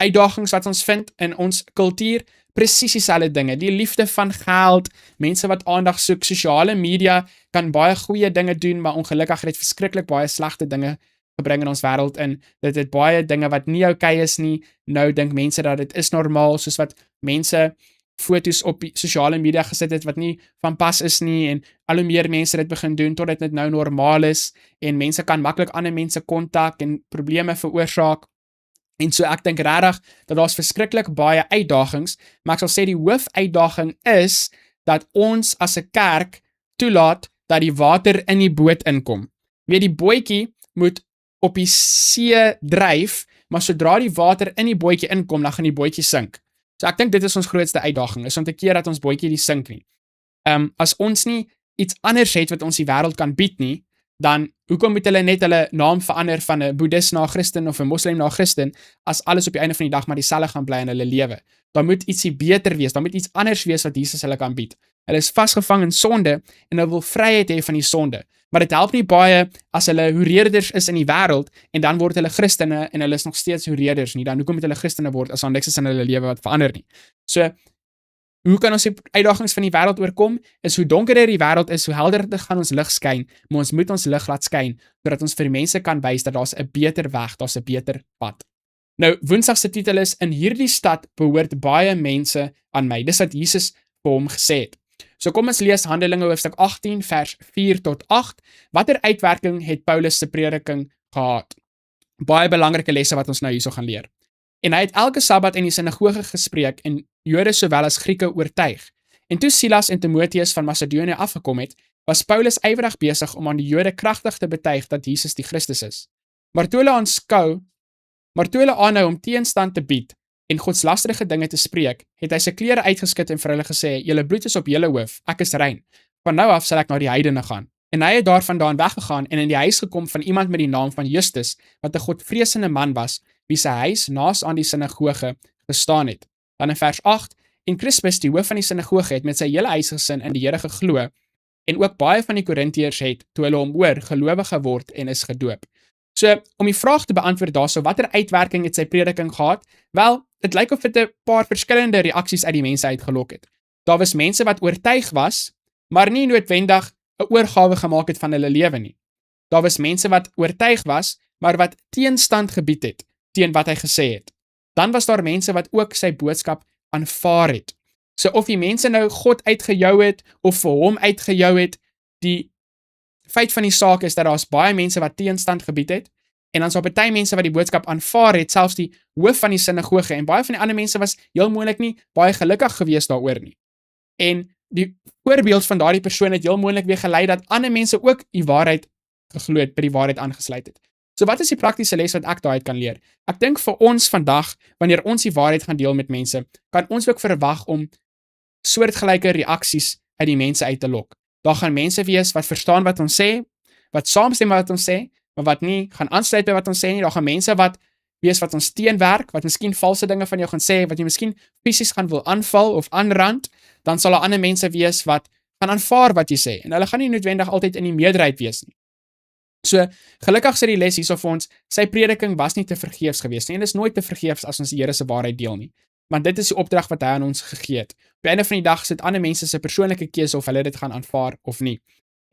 uitdagings wat ons vind in ons kultuur? Presies dieselfde dinge, die liefde van geld, mense wat aandag soek, sosiale media kan baie goeie dinge doen, maar ongelukkig het dit verskriklik baie slegte dinge gebring in ons wêreld in. Dit het baie dinge wat nie okay is nie. Nou dink mense dat dit is normaal, soos wat mense foto's op sosiale media gesit het wat nie van pas is nie, en al hoe meer mense dit begin doen totdat dit nou normaal is en mense kan maklik ander mense kontak en probleme veroorsaak. En so ek dink regtig dat daar's verskriklik baie uitdagings, maar ek sal sê die hoofuitdaging is dat ons as 'n kerk toelaat dat die water in die boot inkom. Weet, die bootjie moet op die see dryf, maar sodra die water in die bootjie inkom, dan gaan die bootjie sink. So ek dink dit is ons grootste uitdaging, is om te keer dat ons bootjie nie sink nie. As ons nie iets anders het wat ons die wêreld kan bied nie, dan hoekom moet hulle net hulle naam verander van 'n boeddhis na 'n Christen of 'n moslim na 'n Christen, as alles op die einde van die dag maar dieselfde gaan bly in hulle lewe? Daar moet ietsie beter wees, daar moet iets anders wees wat Jesus hulle kan bied. Hulle is vasgevang in sonde en hulle wil vryheid hê van die sonde. Maar dit help nie baie as hulle hoereerders is in die wêreld en dan word hulle Christene en hulle is nog steeds hoereerders nie. Dan hoekom moet hulle Christene word as daar niks is in hulle lewe wat verander nie? So, hoe kan ons die uitdagings van die wêreld oorkom? Is hoe donkerder die wêreld is, hoe helderder gaan ons lig skyn, maar ons moet ons lig laat skyn sodat ons vir die mense kan wys dat daar's 'n beter weg, daar's 'n beter pad. Nou, Woensdag se titel is in hierdie stad behoort baie mense aan my. Dis wat Jesus vir hom gesê het. So kom ons lees Handelinge hoofstuk 18 vers 4 tot 8. Watter uitwerking het Paulus se prediking gehad? Baie belangrike lesse wat ons nou hierso gaan leer. En hy het elke Sabbat in die sinagoge gespreek en Jode sowel as Grieke oortuig. En toe Silas en Timoteus van Macedonië afgekom het, was Paulus ywerig besig om aan die Jode kragtig te betuig dat Jesus die Christus is. Maar toe hulle aanhou om teenstand te bied en godslasterige dinge te spreek, het hy sy klere uitgeskit en vir hulle gesê: "Julle bloed is op julle hoof, ek is rein. Van nou af sal ek na die heidene gaan." En hy het daarvandaan weggegaan en in die huis gekom van iemand met die naam van Justus, wat 'n godvreesende man was, wie sy huis naas aan die sinagoge gestaan het. Dan in vers 8, en Crispus, die hoof van die sinagoge, het met sy hele huisgesin in die Here geglo, en ook baie van die Korintiërs het, toe hulle hom hoor, gelowig geword en is gedoop. So, om die vraag te beantwoord daarso, watter uitwerking het sy prediking gehad? Wel, dit lyk of dit 'n paar verskillende reaksies uit die mense uitgelok het. Daar was mense wat oortuig was, maar nie noodwendig 'n oorgawe gemaak het van hulle lewe nie. Daar was mense wat oortuig was, maar wat teenstand gebied het teen wat hy gesê het. Dan was daar mense wat ook sy boodskap aanvaar het. So of die mense nou God uitgejou het of vir hom uitgejou het, die feit van die saak is dat daar's baie mense wat teenstand gebied het, en dan is daar baie mense wat die boodskap aanvaar het, selfs die hoof van die sinagoge, en baie van die ander mense was heel moontlik nie baie gelukkig gewees daaroor nie. En die voorbeeld van daardie persoon het heel moontlik weer gelei dat ander mense ook die waarheid geglo het, by die waarheid aangesluit het. So wat is die praktiese les wat ek daaruit kan leer? Ek dink vir ons vandag, wanneer ons die waarheid gaan deel met mense, kan ons ook verwag om soortgelyke reaksies uit die mense uit te lok. Daar gaan mense wees wat verstaan wat ons sê, wat saamstem met wat ons sê, maar wat nie gaan aansluit by wat ons sê nie. Daar gaan mense wat wees wat ons teenwerk, wat miskien valse dinge van jou gaan sê, wat jy miskien fisies gaan wil aanval of aanrand, dan sal daar ander mense wees wat gaan aanvaar wat jy sê, en hulle gaan nie noodwendig altyd in die meerderheid wees nie. So, gelukkig sê die les hierso vir ons, sy prediking was nie te vergeefs gewees nie, en is nooit te vergeefs as ons die Here se waarheid deel nie. Want dit is die opdrag wat hy aan ons gegee het. Op die einde van die dag sit ander mense se persoonlike keuse of hulle dit gaan aanvaar of nie.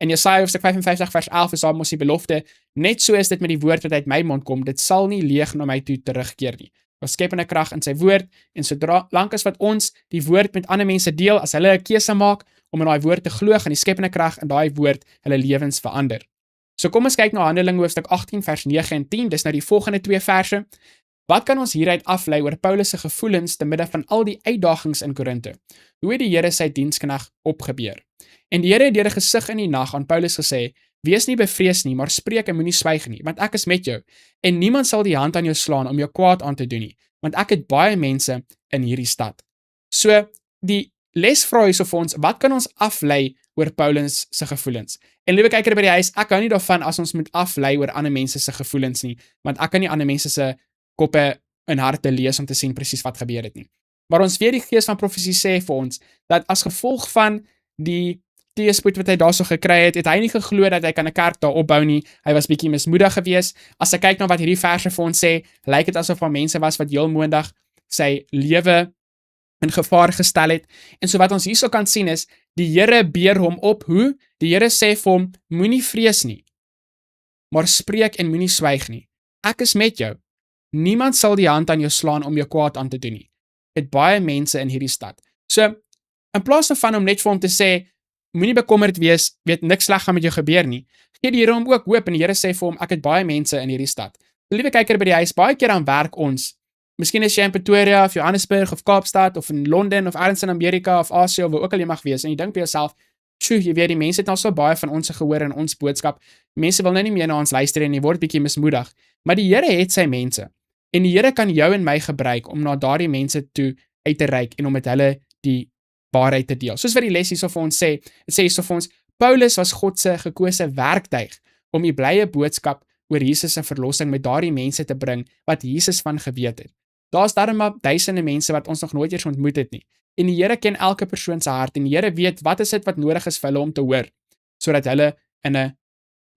In Jesaja hoofstuk 55 vers 11 is daar mos die belofte, net so is dit met die woord wat uit my mond kom, dit sal nie leeg na my toe terugkeer nie. Ons skepende krag in sy woord, en sodra lank as wat ons die woord met ander mense deel, as hulle 'n keuse maak om in daai woord te glo, gaan die skepende krag in daai woord hulle lewens verander. So kom ons kyk na Handelinge hoofstuk 18 vers 9 en 10, dis nou die volgende 2 verse. Wat kan ons hieruit aflei oor Paulus se gevoelens te midde van al die uitdagings in Korinte? Hoe het die Here sy diensknegt opgebeur? En die Here het deur 'n gesig in die nag aan Paulus gesê, wees nie bevrees nie, maar spreek en moenie swyg nie, want ek is met jou, en niemand sal die hand aan jou slaan om jou kwaad aan te doen nie, want ek het baie mense in hierdie stad. So, die les vra hierso vir ons, wat kan ons aflei oor Paulus se gevoelens? En liewe kyker by die huis, ek hou nie daarvan as ons moet aflei oor ander mense se gevoelens nie, want ek kan nie ander mense se koppe en harte lees om te sien presies wat gebeur het nie. Maar ons weet die gees van profesie sê vir ons, dat as gevolg van die teëspoed wat hy daarso gekry het, het hy nie geglo dat hy kan 'n kerk daar opbou nie. Hy was bietjie mismoedig geweest. As ek kyk na wat hierdie verse vir ons sê, lyk dit asof daar mense was wat heel moontlik sy lewe in gevaar gestel het. En so wat ons hierso kan sien is, die Here beer hom op. Hoe? Die Here sê vir hom, moenie vrees nie, maar spreek en moenie swyg nie. Ek is met jou. Niemand sal die hand aan jou slaan om jou kwaad aan te doen nie. Het baie mense in hierdie stad. So, in plaas daarvan om net vir hom te sê, moenie bekommerd wees, weet niks sleg gaan met jou gebeur nie, gee die Here hom ook hoop, en die Here sê vir hom, ek het baie mense in hierdie stad. Liewe kyker by die huis, baie keer aan werk ons, miskien is jy in Pretoria, of Johannesburg, of Kaapstad, of in Londen, of ergens in Amerika, of Asië, of waar ook al jy mag wees, en jy dink by jouself, jy weet, die mense het nou so baie van ons gehoor in ons boodskap, mense wil nou nie meer na ons luister, en jy word bietjie mismoedig, maar die Here het sy mense, en die Here kan jou en my gebruik, om na daardie mense toe uit te reik, en om met hulle die waarheid te deel. Soos wat die les hierso vir ons sê, het sê hierso vir ons, Paulus was God se gekose werktuig om die blye boodskap oor Jesus se verlossing met daardie mense te bring wat Jesus van geweet het. Daar's darem duisende mense wat ons nog nooit eers ontmoet het nie. En die Here ken elke persoon se hart en die Here weet wat is dit wat nodig is vir hulle om te hoor sodat hulle in 'n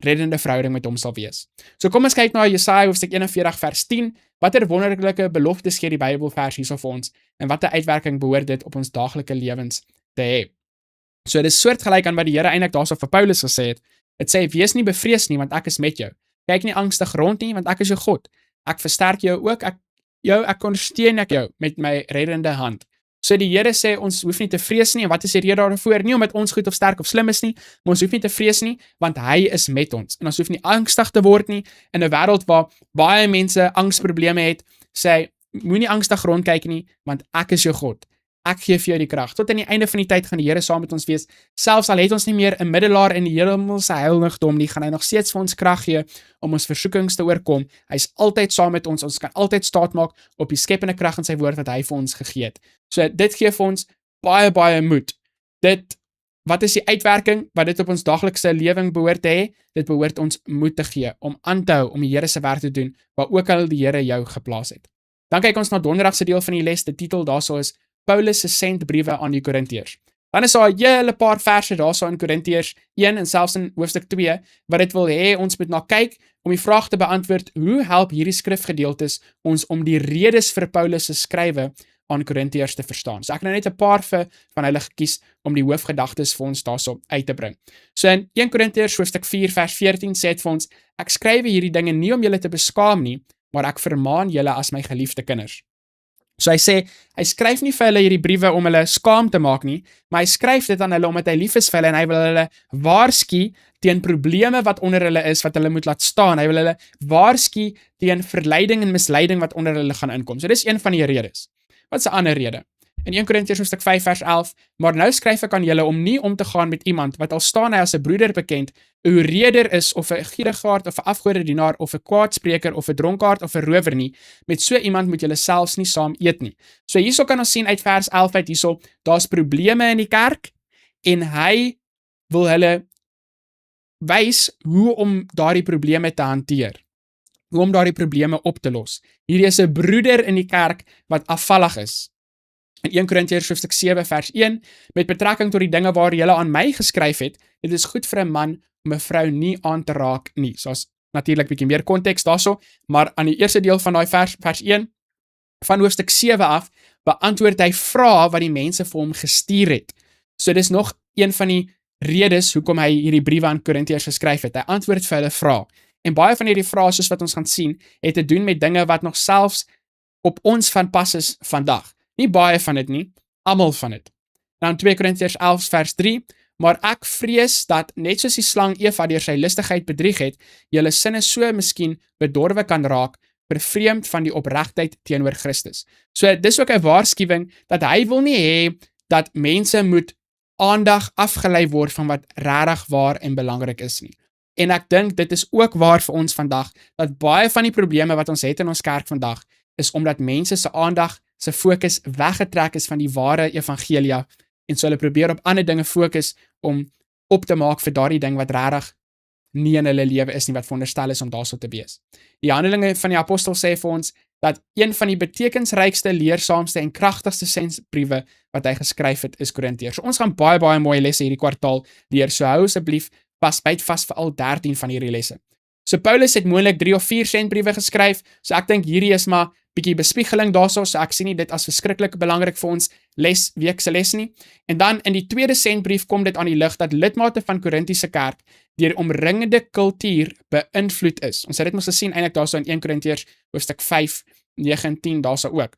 reddende verhouding met hom sal wees. So kom ons kyk na Jesaja hoofstuk 41 vers 10. Watter wonderlike beloftes gee die Bybelvers hierso vir ons en watter uitwerking behoort dit op ons daaglikse lewens te hê? So dit is soortgelyk aan wat die Here eintlik daarso vir Paulus gesê het. Dit sê wees nie bevrees nie want ek is met jou. Kyk nie angstig rond nie want ek is jou God. Ek versterk jou ook. Ek ondersteun jou met my reddende hand. So die Here sê ons hoef nie te vrees nie. En wat is die rede daarvoor? Nie omdat ons goed of sterk of slim is nie, maar ons hoef nie te vrees nie want hy is met ons. En ons hoef nie angstig te word nie in 'n wêreld waar baie mense angsprobleme het. Sê hy, moenie angstig rondkyk nie want ek is jou God. Ek gee vir jou die krag. Tot aan die einde van die tyd gaan die Here saam met ons wees. Selfs al het ons nie meer 'n middelaar in die hemelse heiligdom nie, gaan hy nog steeds vir ons krag gee om ons versoekings te oorkom. Hy's altyd saam met ons. Ons kan altyd staatmaak op die skepende krag in sy woord wat hy vir ons gegee het. So dit gee vir ons baie moed. Wat is die uitwerking wat dit op ons daaglikse lewing behoort te hê? Dit behoort ons moed te gee om aan te hou om die Here se werk te doen waar ook al die Here jou geplaas het. Dan kyk ons na donderdag se deel van die les. Die titel daarso is Paulus se sendbriewe aan die Korintiërs. Dan is daar 'n hele paar verse daarso in Korintiërs 1 en selfs in hoofstuk 2 wat dit wil hê ons moet na kyk om die vraag te beantwoord: hoe help hierdie skrifgedeeltes ons om die redes vir Paulus se skrywe aan Korintiërs te verstaan? So ek het nou net 'n paar van hulle gekies om die hoofgedagtes vir ons daarso uit te bring. So in 1 Korintiërs hoofstuk 4 vers 14 sê dit vir ons: ek skryf hierdie dinge nie om julle te beskaam nie, maar ek vermaan julle as my geliefde kinders. So hy sê, hy skryf nie vir hulle hierdie briewe om hulle skaam te maak nie, maar hy skryf dit aan hulle omdat hy lief is vir hulle en hy wil hulle waarsku teen probleme wat onder hulle is, wat hulle moet laat staan. Hy wil hulle waarsku teen verleiding en misleiding wat onder hulle gaan inkom. So dis een van die redes. Wat is 'n ander rede? in 1 Korintiërs hoofstuk 5 vers 11, maar nou skryf ek aan julle om nie om te gaan met iemand wat al staan hy as 'n broeder bekend, 'n hoereder is of 'n gierigaard of 'n afgodedienaar of 'n kwaadspreker of 'n dronkaard of 'n rower nie. Met so iemand moet julle selfs nie saam eet nie. So hierso kan ons sien uit vers 11 uit hierso, daar's probleme in die kerk en hy wil hulle wys hoe om daardie probleme te hanteer. Hoe om daardie probleme op te los. Hierdie is 'n broeder in die kerk wat afvallig is. In 1 Korintiërs hoofstuk 7 vers 1, met betrekking tot die dinge waar julle aan my geskryf het, dit is goed vir 'n man om 'n vrou nie aan te raak nie. So as natuurlik bietjie meer konteks daarso, maar aan die eerste deel van daai vers 1 van hoofstuk 7 af, beantwoord hy vrae wat die mense vir hom gestuur het. So dis nog een van die redes hoekom hy hierdie briewe aan Korintiërs geskryf het. Hy antwoord vir hulle vrae. En baie van hierdie vrae, soos wat ons gaan sien, het te doen met dinge wat nog selfs op ons van pas is vandag. Nie baie van dit nie, almal van dit. Nou in 2 Korintiërs 11 vers 3, maar ek vrees dat net soos die slang Eva deur sy lustigheid bedrieg het, julle sinne so miskien bedorwe kan raak, vervreemd van die opregtheid teenoor Christus. So dis ook 'n waarskuwing dat hy wil nie hê dat mense moet aandag afgelei word van wat regtig waar en belangrik is nie. En ek dink dit is ook waar vir ons vandag, dat baie van die probleme wat ons het in ons kerk vandag, is omdat mense se aandag, se fokus weggetrek is van die ware evangelia, en so hulle probeer op ander dinge fokus om op te maak vir daardie ding wat regtig nie in hulle lewe is nie, wat veronderstel is om daarso te wees. Die Handelinge van die Apostel sê vir ons, dat een van die betekensrykste, leersaamste en kragtigste sensbriewe wat hy geskryf het, is Korintiërs. So ons gaan baie mooi lesse hierdie kwartaal leer, so hou asseblief byt vas vir al 13 van hierdie lesse. So Paulus het moontlik 3 of 4 sentbriewe geskryf, so ek dink hierdie is maar bietjie bespiegeling daarso, so ek sien nie dit as verskriklik belangrik vir ons weekse les nie. En dan in die tweede sentbrief kom dit aan die lig dat lidmate van Korintiese kerk deur omringende kultuur beïnvloed is. Ons het dit mos gesien eintlik daarso in 1 Korintiërs hoofstuk 5, 9 en 10 daarso ook.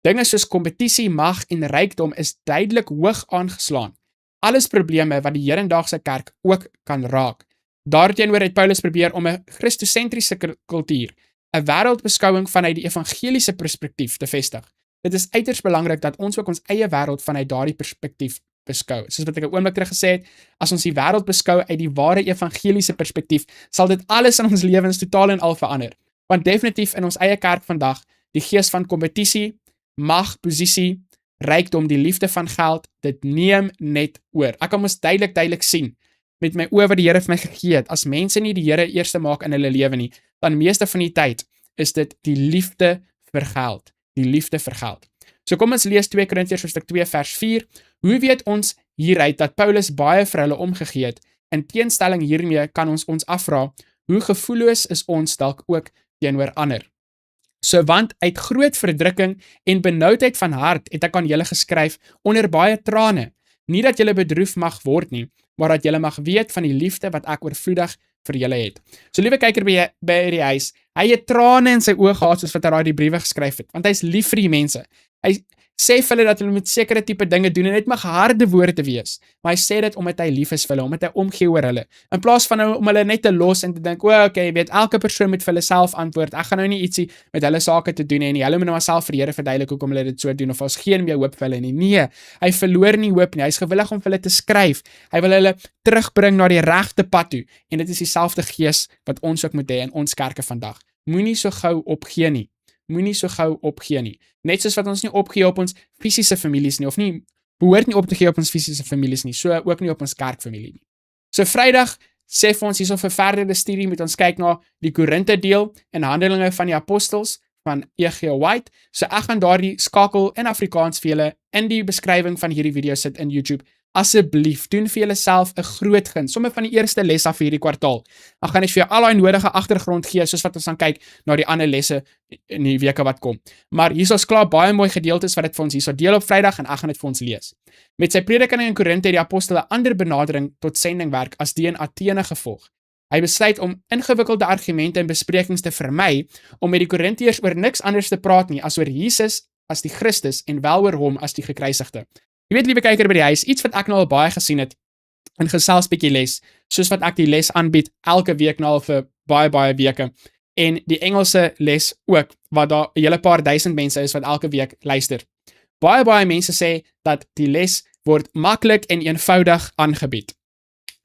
Dinge soos kompetisie, mag en rykdom is duidelik hoog aangeslaan. Alles probleme wat die hedendaagse kerk ook kan raak. Daarteenoor het Paulus probeer om 'n Christosentriese kultuur, 'n wêreldbeskouing vanuit die evangeliese perspektief te vestig. Dit is uiters belangrik dat ons ook ons eie wêreld vanuit daardie perspektief beskou. Soos wat ek 'n oomblik terug gesê het, as ons die wêreld beskou uit die ware evangeliese perspektief, sal dit alles in ons lewens totaal en al verander. Want definitief in ons eie kerk vandag, die gees van kompetisie, mag, posisie, rykdom, die liefde van geld, dit neem net oor. Ek kan mos duidelik sien met my oë wat die Here vir my gegee het, as mense nie die Here eerste maak in hulle lewe nie, dan meeste van die tyd is dit die liefde vir geld. Die liefde vir geld. So kom ons lees 2 Korintiërs hoofstuk 2 vers 4. Hoe weet ons hieruit dat Paulus baie vir hulle omgegee het? In teenstelling hiermee kan ons afvra, hoe gevoelloos is ons dalk ook teenoor ander? So want uit groot verdrukking en benoudheid van hart het ek aan julle geskryf onder baie trane, nie dat julle bedroef mag word nie, maar dat julle mag weet van die liefde wat ek oorvloedig vir julle het. So liewe kyker by die huis, hy het trane in sy oë gehad soos wat hy die briewe geskryf het, want hy is lief vir die mense. Hy sê vir hulle dat hulle met sekere tipe dinge doen en dit mag harde woorde wees, maar hy sê dit omdat hy lief is vir hulle, omdat hy omgee oor hulle. In plaas van om hulle net te los en te dink, okay, jy weet, elke persoon moet vir hulle self antwoord. Ek gaan nou nie ietsie met hulle sake te doen nie. Hulle moet nou maar self vir die Here verduidelik hoekom hulle dit so doen of ons geen meer hoop vir hulle nie. Nee, hy verloor nie hoop nie. Hy is gewillig om vir hulle te skryf. Hy wil hulle terugbring na die regte pad toe. En dit is dieselfde gees wat ons ook moet hê in ons kerke vandag. Moenie so gou opgee nie. Moenie so gou opgee nie. Net soos wat ons nie opgee op ons fisiese families nie, of nie, behoort nie op te gee op ons fisiese families nie, so ook nie op ons kerkfamilie nie. So Vrydag sê vir ons hierso vir verdere studie moet ons kyk na die Korinte deel en Handelinge van die Apostels van E.G. White. So ek gaan daardie skakel in Afrikaans vir julle in die beskrywing van hierdie video sit in YouTube. Asseblief, doen vir julleself 'n groot guns, sommer van die eerste les af vir hierdie kwartaal. Dan gaan ek vir jou al daai nodige agtergrond gee, soos wat ons gaan kyk na die ander lesse in die weke wat kom. Maar hier is klaar baie mooi gedeeltes wat dit vir ons hierso deel op Vrydag en ek gaan dit vir ons lees. Met sy prediking in Korinte het die apostel 'n ander benadering tot sendingwerk as die in Athene gevolg. Hy besluit om ingewikkelde argumente en besprekings te vermy, om met die Korintiërs oor niks anders te praat nie as oor Jesus as die Christus en wel oor hom as die gekruisigde. Jy weet, liewe kyker by die huis, iets wat ek nou al baie gesien het in gesels bietjie les, soos wat ek die les aanbied elke week nou al vir baie weke, en die Engelse les ook, wat daar 'n hele paar duisend mense is wat elke week luister. Baie mense sê dat die les word maklik en eenvoudig aangebied.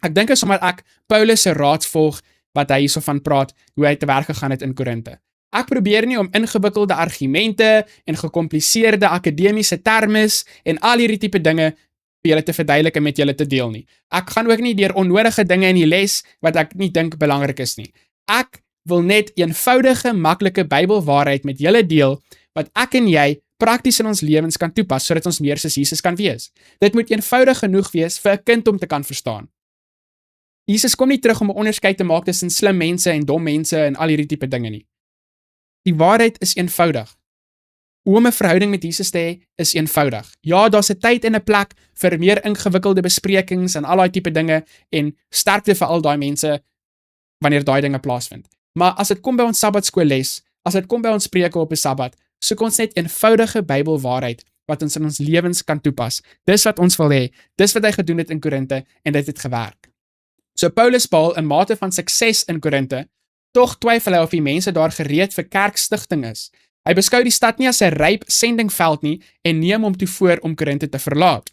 Ek dink is omdat ek Paulus se raad volg wat hy hierso van praat, hoe hy te werk gegaan het in Korinthe. Ek probeer nie om ingewikkelde argumente en gekompliseerde akademiese termes en al hierdie tipe dinge vir julle te verduidelik en met julle te deel nie. Ek gaan ook nie deur onnodige dinge in die les wat ek nie dink belangrik is nie. Ek wil net eenvoudige, maklike Bybelwaarheid met julle deel wat ek en jy prakties in ons lewens kan toepas sodat ons meer soos Jesus kan wees. Dit moet eenvoudig genoeg wees vir 'n kind om te kan verstaan. Jesus kom nie terug om 'n onderskeid te maak tussen slim mense en dom mense en al hierdie tipe dinge nie. Die waarheid is eenvoudig. Om 'n verhouding met Jesus te hê is eenvoudig. Ja, daar's 'n tyd en 'n plek vir meer ingewikkelde besprekings en al daai tipe dinge en sterkte vir al daai mense wanneer daai dinge plaasvind. Maar as dit kom by ons Sabbatskoolles, as dit kom by ons preke op 'n Sabbat, soek ons net eenvoudige Bybelwaarheid wat ons in ons lewens kan toepas. Dis wat ons wil hê. Dis wat hy gedoen het in Korinthe en dit het gewerk. So Paulus behaal 'n mate van sukses in Korinthe, tog twyfel hy of die mense daar gereed vir kerkstigting is. Hy beskou die stad nie as 'n ryp sendingveld nie en neem hom toe voor om Korinthe te verlaat.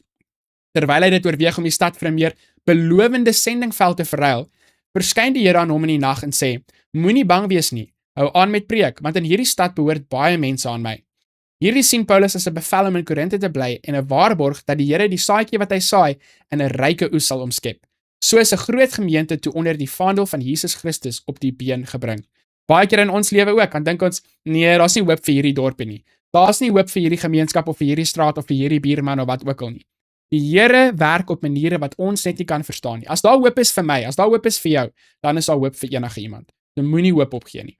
Terwyl hy dit oorweeg om die stad vir 'n meer belowende sendingveld te verruil, verskyn die Here aan hom in die nag en sê: "Moenie bang wees nie. Hou aan met preek, want in hierdie stad behoort baie mense aan my." Hierdie sien Paulus as 'n bevel om in Korinthe te bly en 'n waarborg dat die Here die saadjie wat hy saai in 'n ryke oes sal omskep. So is 'n groot gemeente toe onder die vaandel van Jesus Christus op die been gebring. Baie keer in ons lewe ook, dan dink ons, nee, daar's nie hoop vir hierdie dorpie nie. Daar's nie hoop vir hierdie gemeenskap of vir hierdie straat of vir hierdie buurman of wat ook al nie. Die Here werk op maniere wat ons net nie kan verstaan nie. As daar hoop is vir my, as daar hoop is vir jou, dan is daar hoop vir enige iemand. Jy moenie hoop opgee nie.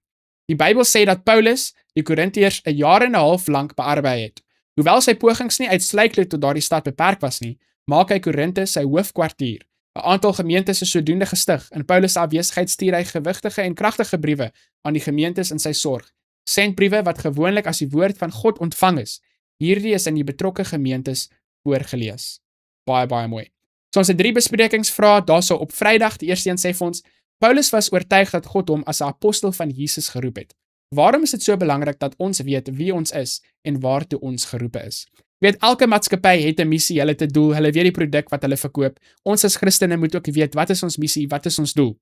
Die Bybel sê dat Paulus die Korintiërs 'n jaar en 'n half lank bearbei het. Hoewel sy pogings nie uitsluitlik tot daardie stad beperk was nie, maak hy Korinthe sy hoofkwartier. 'n Aantal gemeentes is sodoende gestig. In Paulus se afwesigheid stuur hy gewigtige en kragtige briewe aan die gemeentes in sy sorg. Sendbriewe wat gewoonlik as die woord van God ontvang is. Hierdie is in die betrokke gemeentes voorgelees. Baie mooi. So ons het 3 besprekingsvrae daarso op Vrydag. Die eerste een sê vir ons: Paulus was oortuig dat God hom as 'n apostel van Jesus geroep het. Waarom is dit so belangrik dat ons weet wie ons is en waartoe ons geroepe is? Weet, elke maatskappy het 'n missie, hulle het 'n doel, hulle weet die produk wat hulle verkoop. Ons as Christene moet ook weet wat is ons missie, wat is ons doel.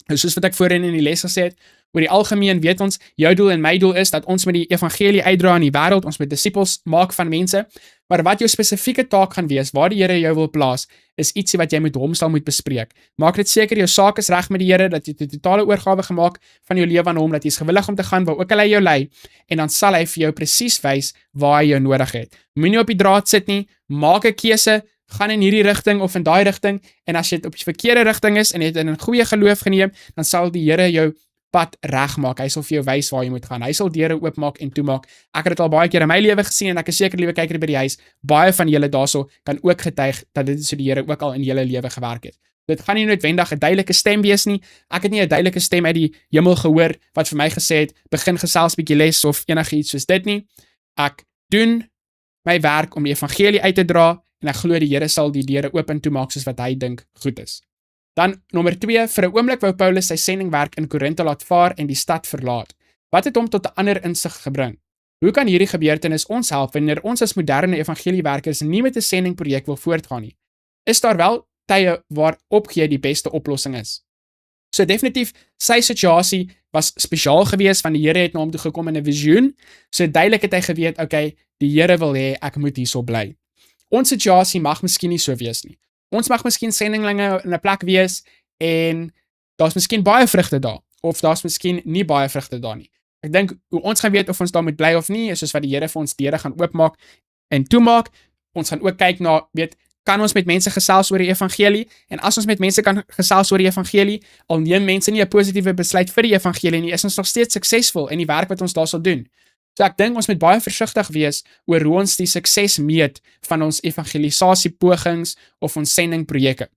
Nou, soos wat ek voorheen in die les gesê het, oor die algemeen weet ons, jou doel en my doel is dat ons met die evangelie uitdra in die wêreld, ons moet disippels maak van mense, maar wat jou spesifieke taak gaan wees, waar die Here jou wil plaas, is ietsie wat jy met hom sal moet bespreek. Maak dit seker jou saak is reg met die Here, dat jy 'n totale oorgawe gemaak van jou lewe aan hom, dat jy is gewillig om te gaan waar ook al hy jou lei, en dan sal hy vir jou presies wys waar hy jou nodig het. Moenie op die draad sit nie, maak 'n keuse, gaan in hierdie rigting of in daai rigting, en as jy op die verkeerde rigting is en jy het in 'n goeie geloof geneem, dan sal die Here jou pad regmaak. Hy sal vir jou wys waar jy moet gaan. Hy sal deure oopmaak en toemaak. Ek het dit al baie keer in my lewe gesien en ek is seker liewe kyker by die huis, baie van julle daarso kan ook getuig dat dit so die Here ook al in julle lewe gewerk het. Dit gaan nie noodwendig 'n duidelike stem wees nie. Ek het nie 'n duidelike stem uit die hemel gehoor wat vir my gesê het, begin gesels bietjie les of enigiets soos dit nie. Ek doen my werk om die evangelie uit te dra en ek glo die Here sal die deure oop en toemaak soos wat hy dink goed is. Dan nommer 2, vir 'n oomblik wou Paulus sy sendingwerk in Korinthe laat vaar en die stad verlaat. Wat het hom tot 'n ander insig gebring? Hoe kan hierdie gebeurtenis ons help wanneer ons as moderne evangeliewerkers nie met 'n sendingprojek wil voortgaan nie? Is daar wel tye waar opgee die beste oplossing is? So definitief, sy situasie was spesiaal geweest, van die Here het na hom toe gekom in 'n visioen. So duidelik het hy geweet, okay, die Here wil hê ek moet hierso bly. Ons situasie mag miskien nie so wees nie. Ons mag miskien sendinglinge in 'n plek wees en daar's miskien baie vrugte daar, of daar's miskien nie baie vrugte daar nie. Ek dink hoe ons gaan weet of ons daar moet bly of nie, is soos wat die Here vir ons deure gaan oopmaak en toemaak. Ons gaan ook kyk na, kan ons met mense gesels oor die evangelie? En as ons met mense kan gesels oor die evangelie, al neem mense nie 'n positiewe besluit vir die evangelie nie, is ons nog steeds suksesvol in die werk wat ons daar sal doen. So ek dink ons moet baie versigtig wees oor hoe ons die sukses meet van ons evangelisasiepogings of ons sendingprojekte.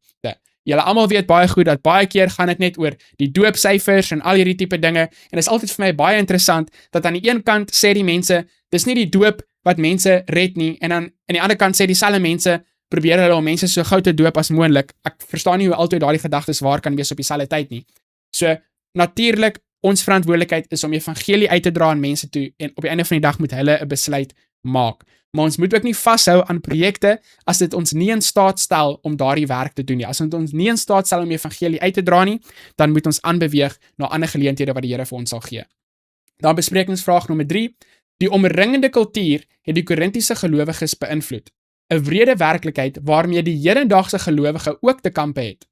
Julle almal weet baie goed dat baie keer gaan dit net oor die doopsyfers en al hierdie tipe dinge, en dit is altyd vir my baie interessant dat aan die een kant sê die mense, dis nie die doop wat mense red nie, en dan aan die ander kant sê dieselfde mense, probeer hulle om mense so gou te doop as moontlik. Ek verstaan nie hoe altyd daardie gedagtes waar kan wees op dieselfde tyd nie. So natuurlik Ons verantwoordelikheid is om evangelie uit te dra aan mense toe en op die einde van die dag moet hulle 'n besluit maak. Maar ons moet ook nie vashou aan projekte as dit ons nie in staat stel om daardie werk te doen nie. As dit ons nie in staat stel om evangelie uit te dra nie, dan moet ons aanbeweeg na ander geleenthede wat die Here vir ons sal gee. Dan besprekingsvraag nommer 3. Die omringende kultuur het die Korintiese gelowiges beïnvloed. 'n wrede werklikheid waarmee die hedendaagse gelowige ook te kampe het.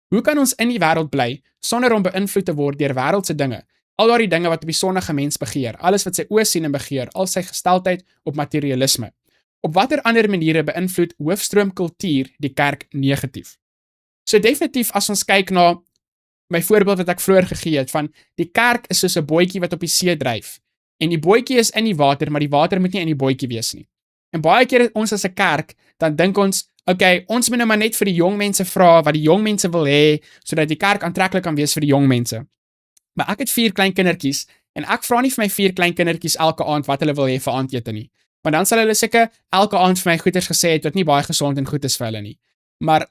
Hoe kan ons in die wêreld bly sonder om beïnvloed te word deur wêreldse dinge? Al daardie dinge wat op die sondige mens begeer, alles wat sy oë sien en begeer, al sy gesteldheid op materialisme. Op watter ander maniere beïnvloed hoofstroomkultuur die kerk negatief? So definitief as ons kyk na my voorbeeld wat ek vroeër gegee het van die kerk is soos 'n bootjie wat op die see dryf. En die bootjie is in die water, maar die water moet nie in die bootjie wees nie. En baie keer ons as 'n kerk, dan dink ons, okay, ons moet nou maar net vir die jong mense vra wat die jong mense wil hê, sodat die kerk aantreklik kan wees vir die jong mense. Maar ek het 4 klein kindertjies en ek vra nie vir my 4 klein kindertjies elke aand wat hulle wil hê vir aandete nie. Want dan sal hulle seker elke aand vir my goeders gesê het wat nie baie gesond en goed is vir hulle nie. Maar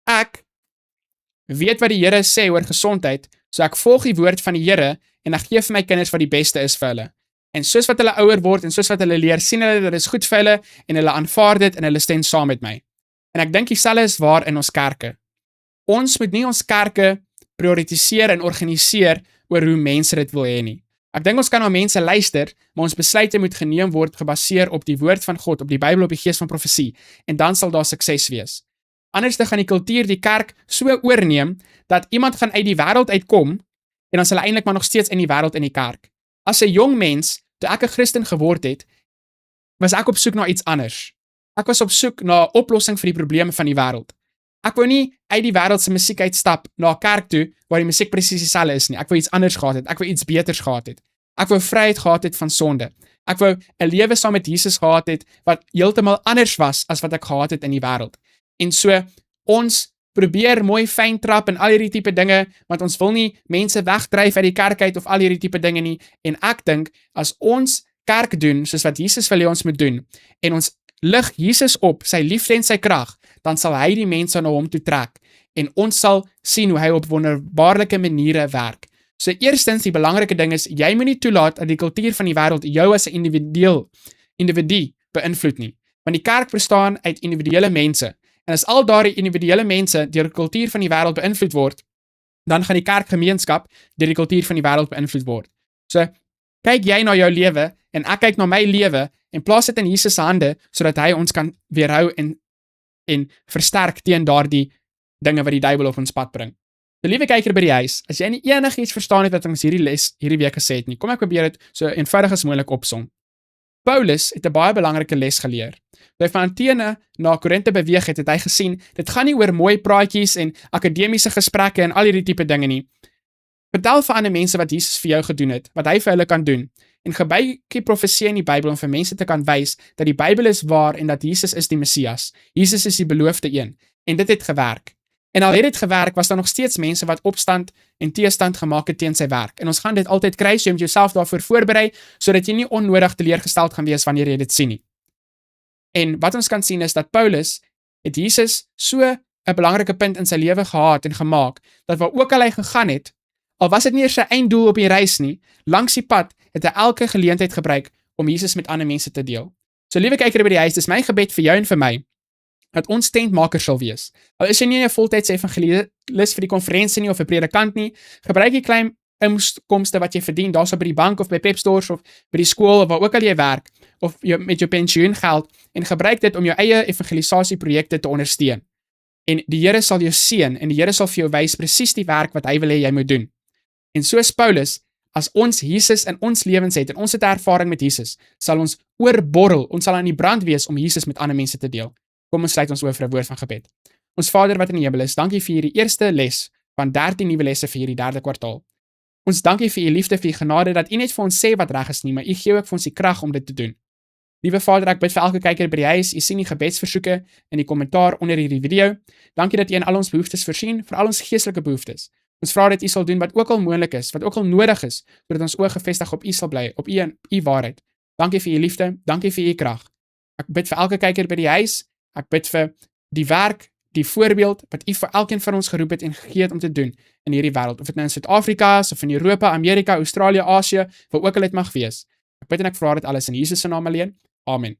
ek weet wat die Here sê oor gesondheid, so ek volg die woord van die Here en ek gee vir my kinders wat die beste is vir hulle. En soos wat hulle ouer word en soos wat hulle leer, sien hulle dat dit is goed vir hulle en hulle aanvaar dit en hulle stem saam met my. En ek dink dieselfde is waar in ons kerke. Ons moet nie ons kerke prioritiseer en organiseer oor hoe mense dit wil hê nie. Ek dink ons kan na mense luister, maar ons besluite moet geneem word gebaseer op die woord van God, op die Bybel, op die gees van profesie, en dan sal daar sukses wees. Anders gaan die kultuur die kerk so oorneem, dat iemand gaan uit die wêreld uitkom, en dan sal hy eintlik maar nog steeds in die wêreld in die kerk. As 'n jong mens, toe ek 'n Christen geword het, was ek op soek na iets anders. Ek was op soek na 'n oplossing vir die probleme van die wêreld. Ek wou nie uit die wêreld se musiek uitstap na 'n kerk toe waar die musiek presies dieselfde is nie. Ek wou iets anders gehad het. Ek wou iets beters gehad het. Ek wou vryheid gehad het van sonde. Ek wou 'n lewe saam met Jesus gehad het wat heeltemal anders was as wat ek gehad het in die wêreld. En so ons probeer mooi fyn trap en al hierdie tipe dinge, want ons wil nie mense wegdryf uit die kerk uit of al hierdie tipe dinge nie. En ek dink as ons kerk doen soos wat Jesus wil hê ons moet doen en ons lig Jesus op, sy liefde en sy krag, dan sal hy die mense na hom toe trek en ons sal sien hoe hy op wonderbaarlike maniere werk. So eerstens, die belangrike ding is, jy moet nie toelaat dat die kultuur van die wêreld jou as 'n individu beïnvloed nie. Want die kerk bestaan uit individuele mense. En as al daardie individuele mense deur die kultuur van die wêreld beïnvloed word, dan gaan die kerkgemeenskap deur die kultuur van die wêreld beïnvloed word. So, kyk jy na jou lewe en ek kyk na my lewe en plaas dit in Jesus se hande sodat hy ons kan weerhou en versterk teen daardie dinge wat die duiwel op ons pad bring. So liewe kyker by die huis, as jy nie enigiets verstaan het wat ons hierdie week gesê het nie, kom ek probeer dit so eenvoudig as moontlik opsom. Paulus het 'n baie belangrike les geleer. Toe hy van Athene na Korinthe beweeg het, het hy gesien, dit gaan nie oor mooi praatjies en akademiese gesprekke en al hierdie tipe dinge nie. Vertel vir ander mense wat Jesus vir jou gedoen het, wat hy vir hulle kan doen. En gebruik die profesie in die Bybel om vir mense te kan wys dat die Bybel is waar en dat Jesus is die Messias. Jesus is die beloofde een. En dit het gewerk. En al het dit gewerk, was daar nog steeds mense wat opstand en teestand gemaak het teen sy werk. En ons gaan dit altyd kry, so jy moet jouself daarvoor voorberei, sodat jy nie onnodig teleurgesteld gaan wees wanneer jy dit sien nie. En wat ons kan sien is dat Paulus het Jesus so 'n belangrike punt in sy lewe gehad en gemaak, dat waar ook al hy gegaan het, al was dit nie eers sy einddoel op die reis nie, langs die pad het hy elke geleentheid gebruik om Jesus met ander mense te deel. So liewe kyker by die huis, dis my gebed vir jou en vir my, dat ons tentmaker sal wees. Al is jy nie 'n voltydse evangelis vir die konferensie nie of 'n predikant nie, gebruik die klein inkomste wat jy verdien, daarso by die bank of by Pep Stores of by die skool of waar ook al jy werk, of met jou pensioengeld, en gebruik dit om jou eie evangelisasieprojekte te ondersteun. En die Here sal jou seën en die Here sal vir jou wys presies die werk wat hy wil hê jy moet doen. En soos Paulus, as ons Jesus in ons lewens het en ons het 'n ervaring met Jesus, sal ons oorborrel, ons sal aan die brand wees om Jesus met ander mense te deel. Kom ons sluit ons oor vir 'n woord van gebed. Ons Vader wat in die hemel is, dankie vir hierdie eerste les van 13 nuwe lesse vir hierdie 3de kwartaal. Ons dankie vir u liefde, vir u genade, dat u net vir ons sê wat reg is nie, maar u gee ook vir ons die krag om dit te doen. Liewe Vader, ek bid vir elke kyker by die huis, u sien die gebedsversoeke in die kommentaar onder hierdie video. Dankie dat u in al ons behoeftes voorsien, vir al ons geestelike behoeftes. Ons vra dat u sal doen wat ook al moontlik is, wat ook al nodig is, sodat ons oë gefestig op u sal bly, op u en u waarheid. Dankie vir u liefde, dankie vir u krag. Ek bid vir elke kyker by die huis, ek bid vir die werk, die voorbeeld wat U vir elkeen van ons geroep het en gegee het om te doen in hierdie wêreld, of dit nou in Suid-Afrika is, of in Europa, Amerika, Australië, Asië, waar ook al dit mag wees. Ek bid en ek vra dit alles in Jesus se naam alleen. Amen.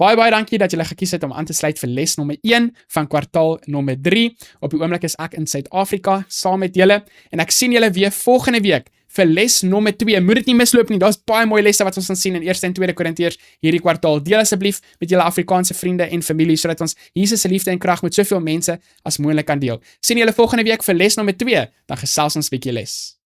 Baie dankie dat julle gekies het om aan te sluit vir les nommer 1 van kwartaal nommer 3. Op die oomblik is ek in Suid-Afrika saam met julle en ek sien julle weer volgende week vir les nommer 2. Moet dit nie misloop nie. Daar's baie mooi lesse wat ons gaan sien in 1 en 2 Korintiërs hierdie kwartaal. Deel asseblief met julle Afrikaanse vriende en familie sodat ons Jesus se liefde en krag met soveel mense as moontlik kan deel. Sien julle volgende week vir les nommer 2, dan gesels ons 'n bietjie les.